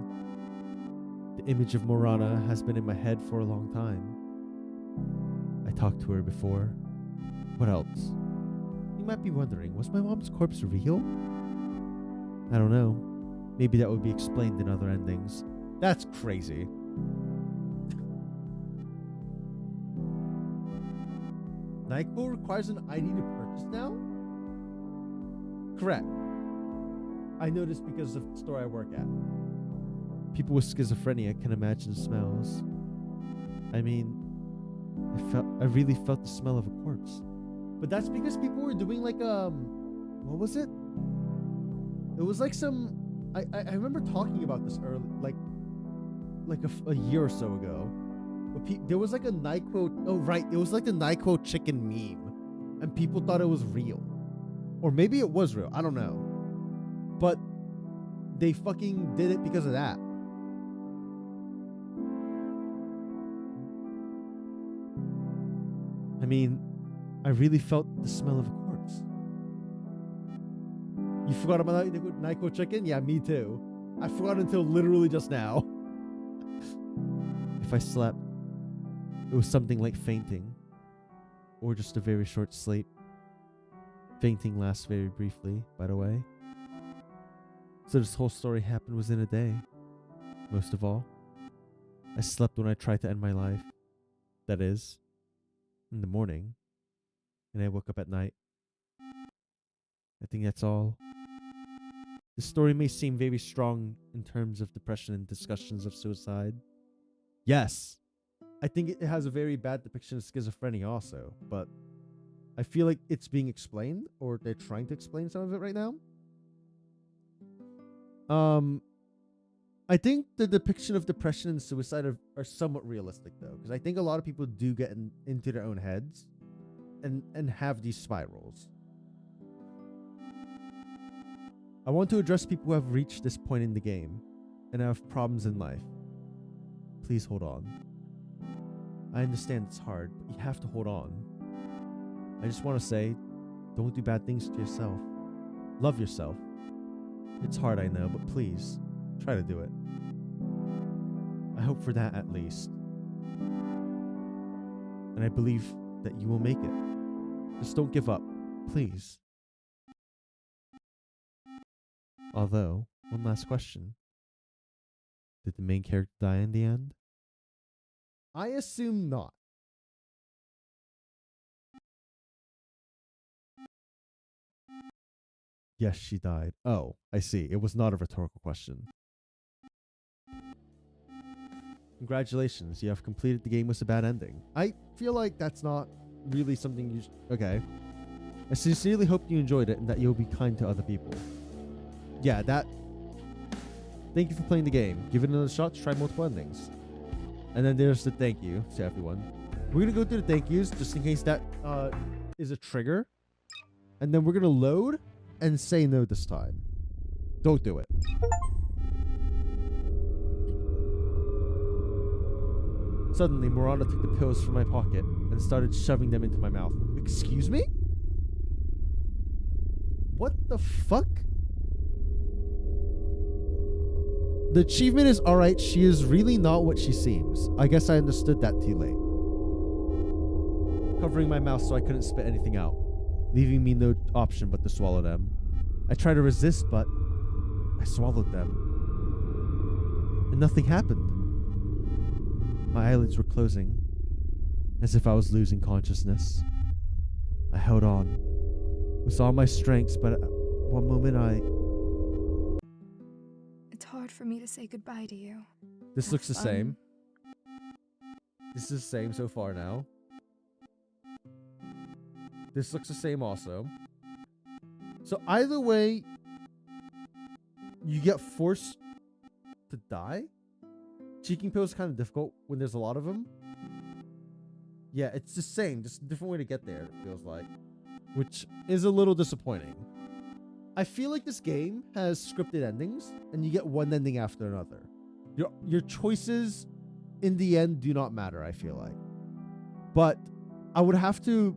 The image of Morana has been in my head for a long time. I talked to her before. What else? You might be wondering, was my mom's corpse real? I don't know. Maybe that would be explained in other endings. That's crazy. NyQuil requires an ID to purchase now? Correct. I know this because of the store I work at. People with schizophrenia can imagine smells. I mean, I really felt the smell of a corpse. But that's because people were doing like what was it? It was like some I remember talking about this early, like a year or so ago. But there was like a NyQuil. Oh right, it was like the NyQuil chicken meme, and people thought it was real, or maybe it was real. I don't know, but they fucking did it because of that. I mean, I really felt the smell of a corpse. You forgot about NyQuil chicken? Yeah, me too. I forgot until literally just now. If I slept, it was something like fainting, or just a very short sleep. Fainting lasts very briefly, by the way. So this whole story happened within a day. Most of all, I slept when I tried to end my life. That is, in the morning, and I woke up at night. I think that's all. The story may seem very strong in terms of depression and discussions of suicide. Yes, I think it has a very bad depiction of schizophrenia also, but I feel like it's being explained, or they're trying to explain some of it right now. I think the depiction of depression and suicide are somewhat realistic though, because I think a lot of people do get into their own heads and have these spirals. I want to address people who have reached this point in the game and have problems in life. Please hold on. I understand it's hard, but you have to hold on. I just want to say, don't do bad things to yourself. Love yourself. It's hard, I know, but please, try to do it. I hope for that at least. And I believe that you will make it. Just don't give up, please. Although, one last question. Did the main character die in the end? I assume not. Yes, she died. Oh, I see. It was not a rhetorical question. Congratulations, you have completed the game with a bad ending. I feel like that's not really something you okay. I sincerely hope you enjoyed it and that you'll be kind to other people. Yeah, that... Thank you for playing the game. Give it another shot to try multiple endings. And then there's the thank you to everyone. We're going to go through the thank yous just in case that is a trigger. And then we're going to load and say no this time. Don't do it. Suddenly, Miranda took the pills from my pocket and started shoving them into my mouth. Excuse me? What the fuck? The achievement is alright. She is really not what she seems. I guess I understood that too late. Covering my mouth so I couldn't spit anything out, leaving me no option but to swallow them. I tried to resist, but I swallowed them. And nothing happened. My eyelids were closing, as if I was losing consciousness. I held on, with all my strengths, but at one moment
It's hard for me to say goodbye to you.
This
Have
looks the
fun.
same. This is the same so far now. This looks the same also. So either way, you get forced to die. Cheeking pills is kind of difficult when there's a lot of them. Yeah, it's the same, just a different way to get there, it feels like. Which is a little disappointing. I feel like this game has scripted endings, and you get one ending after another. Your choices, in the end, do not matter, I feel like. But I would have to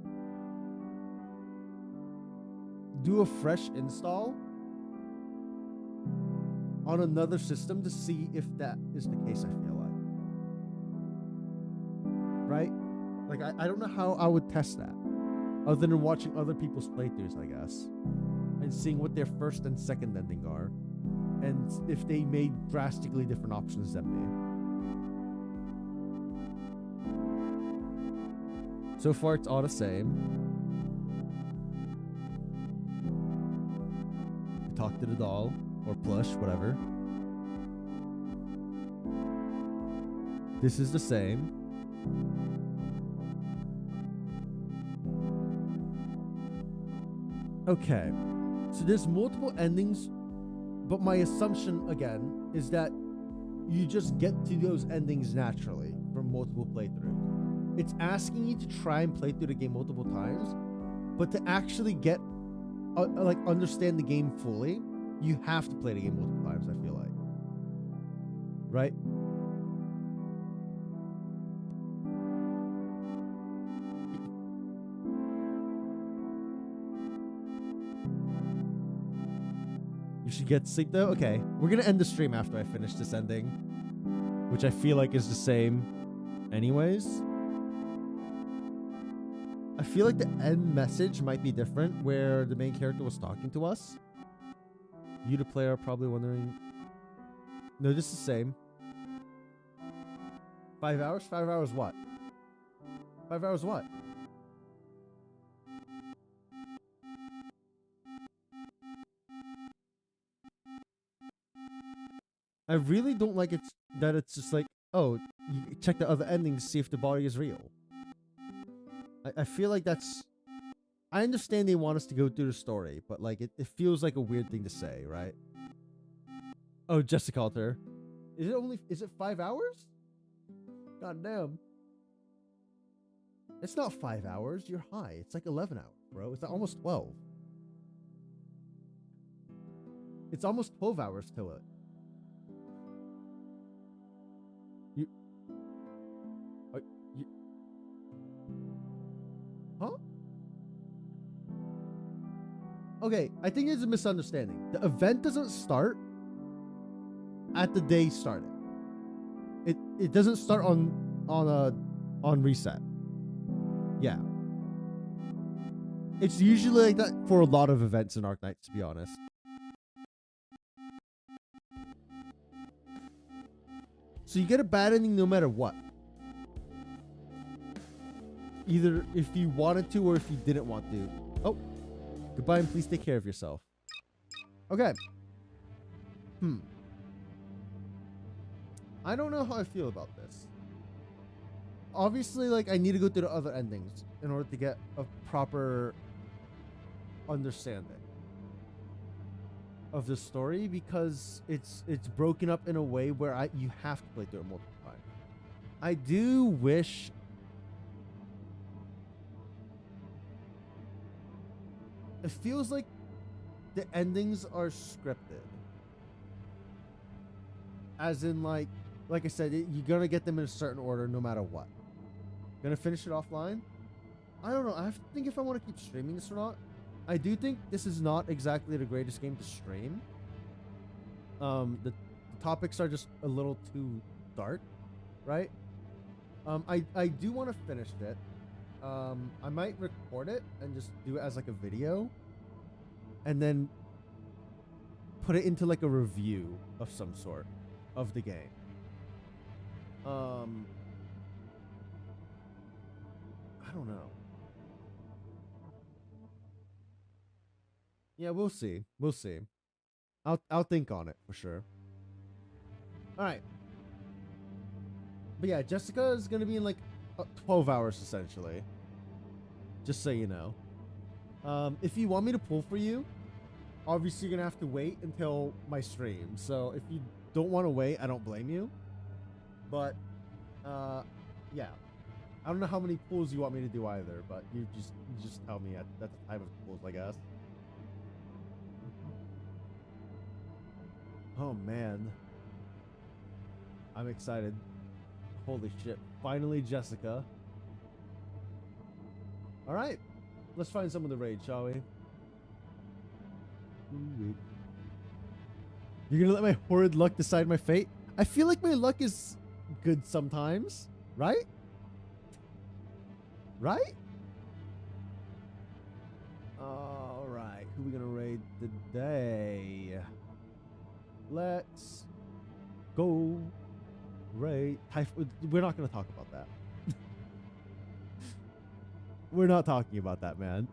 do a fresh install on another system to see if that is the case, I feel like. Right? Like, I don't know how I would test that. Other than watching other people's playthroughs, I guess. And seeing what their first and second ending are. And if they made drastically different options than me. So far, it's all the same. We talk to the doll. Or plush, whatever. This is the same. Okay. So there's multiple endings, but my assumption, again, is that you just get to those endings naturally from multiple playthroughs. It's asking you to try and play through the game multiple times, but to actually get, understand the game fully, you have to play the game multiple times, I feel like. Right? You should get sleep though? Okay. We're gonna end the stream after I finish this ending. Which I feel like is the same anyways. I feel like the end message might be different where the main character was talking to us. You, the player, are probably wondering. No, this is the same. 5 hours? 5 hours what? 5 hours what? I really don't like it that it's just like, oh, you check the other ending to see if the body is real. I feel like that's... I understand they want us to go through the story, but like it feels like a weird thing to say, right? Oh, Jessica called her. Is it 5 hours? God damn. It's not 5 hours. You're high. It's like 11 hours, bro. It's almost 12. It's almost 12 hours till it. You. Huh? Okay, I think it's a misunderstanding. The event doesn't start at the day started. It doesn't start on reset. Yeah. It's usually like that for a lot of events in Arknight, to be honest. So you get a bad ending no matter what. Either if you wanted to or if you didn't want to. Oh. Goodbye and please take care of yourself. Okay. I don't know how I feel about this. Obviously, like, I need to go through the other endings in order to get a proper understanding of the story, because it's broken up in a way where you have to play through it multiple times. I do wish it feels like the endings are scripted. As in, like I said, you're gonna get them in a certain order no matter what. Gonna finish it offline? I don't know. I have to think if I want to keep streaming this or not. I do think this is not exactly the greatest game to stream. The topics are just a little too dark, right? I do want to finish it. I might record it and just do it as like a video, and then put it into like a review of some sort of the game. I don't know. Yeah, we'll see. We'll see. I'll think on it for sure. All right. But yeah, Jessica is gonna be in like 12 hours essentially. Just so you know. If you want me to pull for you, obviously you're gonna have to wait until my stream. So if you don't want to wait, I don't blame you. But yeah, I don't know how many pulls you want me to do either, but you just tell me at the time of pulls, I guess. Oh man, I'm excited. Holy shit, finally Jessica. All right, let's find some of the raid, shall we? You're gonna let my horrid luck decide my fate? I feel like my luck is good sometimes, right? Right? All right, who are we gonna raid today? Let's go raid. We're not gonna talk about that. We're not talking about that, man.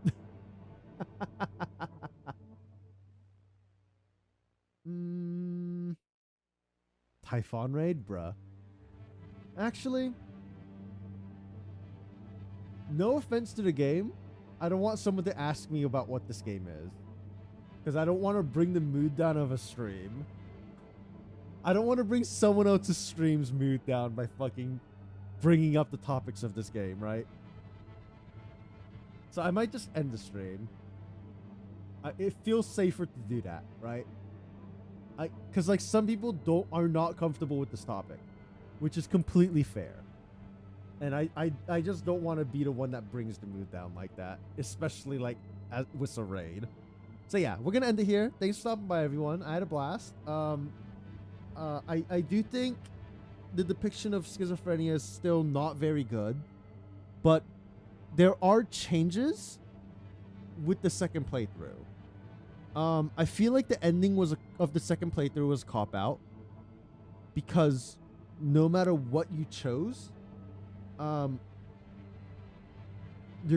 Typhon raid, bruh. Actually, no offense to the game, I don't want someone to ask me about what this game is, because I don't want to bring the mood down of a stream. I don't want to bring someone else's stream's mood down by fucking bringing up the topics of this game, right? So I might just end the stream. It feels safer to do that, right? Because like some people are not comfortable with this topic, which is completely fair. And I just don't want to be the one that brings the mood down like that, especially like with a raid. So yeah, we're gonna end it here. Thanks for stopping by, everyone. I had a blast. I do think the depiction of schizophrenia is still not very good, but there are changes with the second playthrough. I feel like the ending of the second playthrough was cop out, because no matter what you chose, you're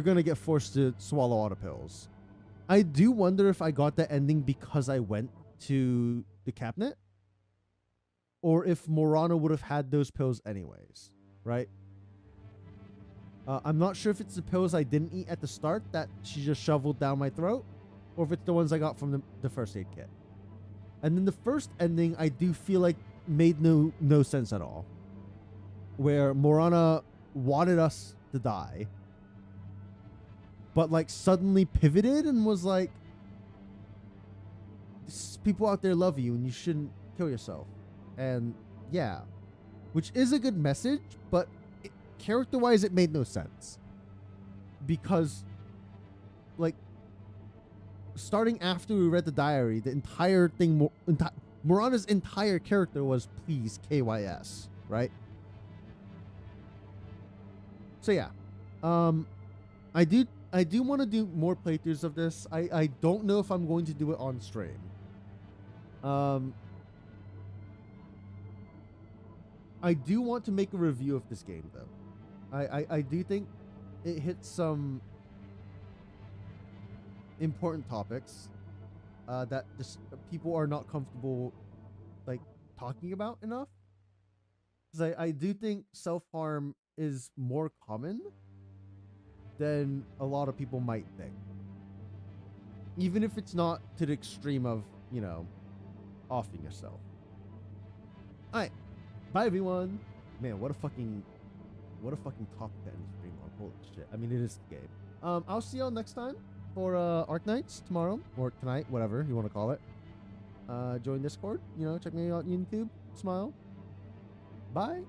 gonna get forced to swallow all the pills. I do wonder if I got the ending because I went to the cabinet, or if Morana would have had those pills anyways, right? I'm not sure if it's the pills I didn't eat at the start that she just shoveled down my throat, or if it's the ones I got from the first aid kit. And then the first ending, I do feel like made no sense at all. Where Morana wanted us to die, but like suddenly pivoted and was like, people out there love you and you shouldn't kill yourself. And yeah, which is a good message, but character-wise it made no sense. Because like starting after we read the diary, the entire thing, Morana's entire character was please KYS, right? So yeah, I do want to do more playthroughs of this. I don't know if I'm going to do it on stream. I do want to make a review of this game though. I do think it hits some important topics that just people are not comfortable like talking about enough. Because I do think self-harm is more common than a lot of people might think. Even if it's not to the extreme of, you know, offing yourself. Alright. Bye everyone. Man, what a fucking topic to end the stream on. Holy shit. I mean, it is the game. I'll see y'all next time for Arc Nights tomorrow or tonight, whatever you want to call it. Join Discord, you know, check me out on YouTube. Smile. Bye.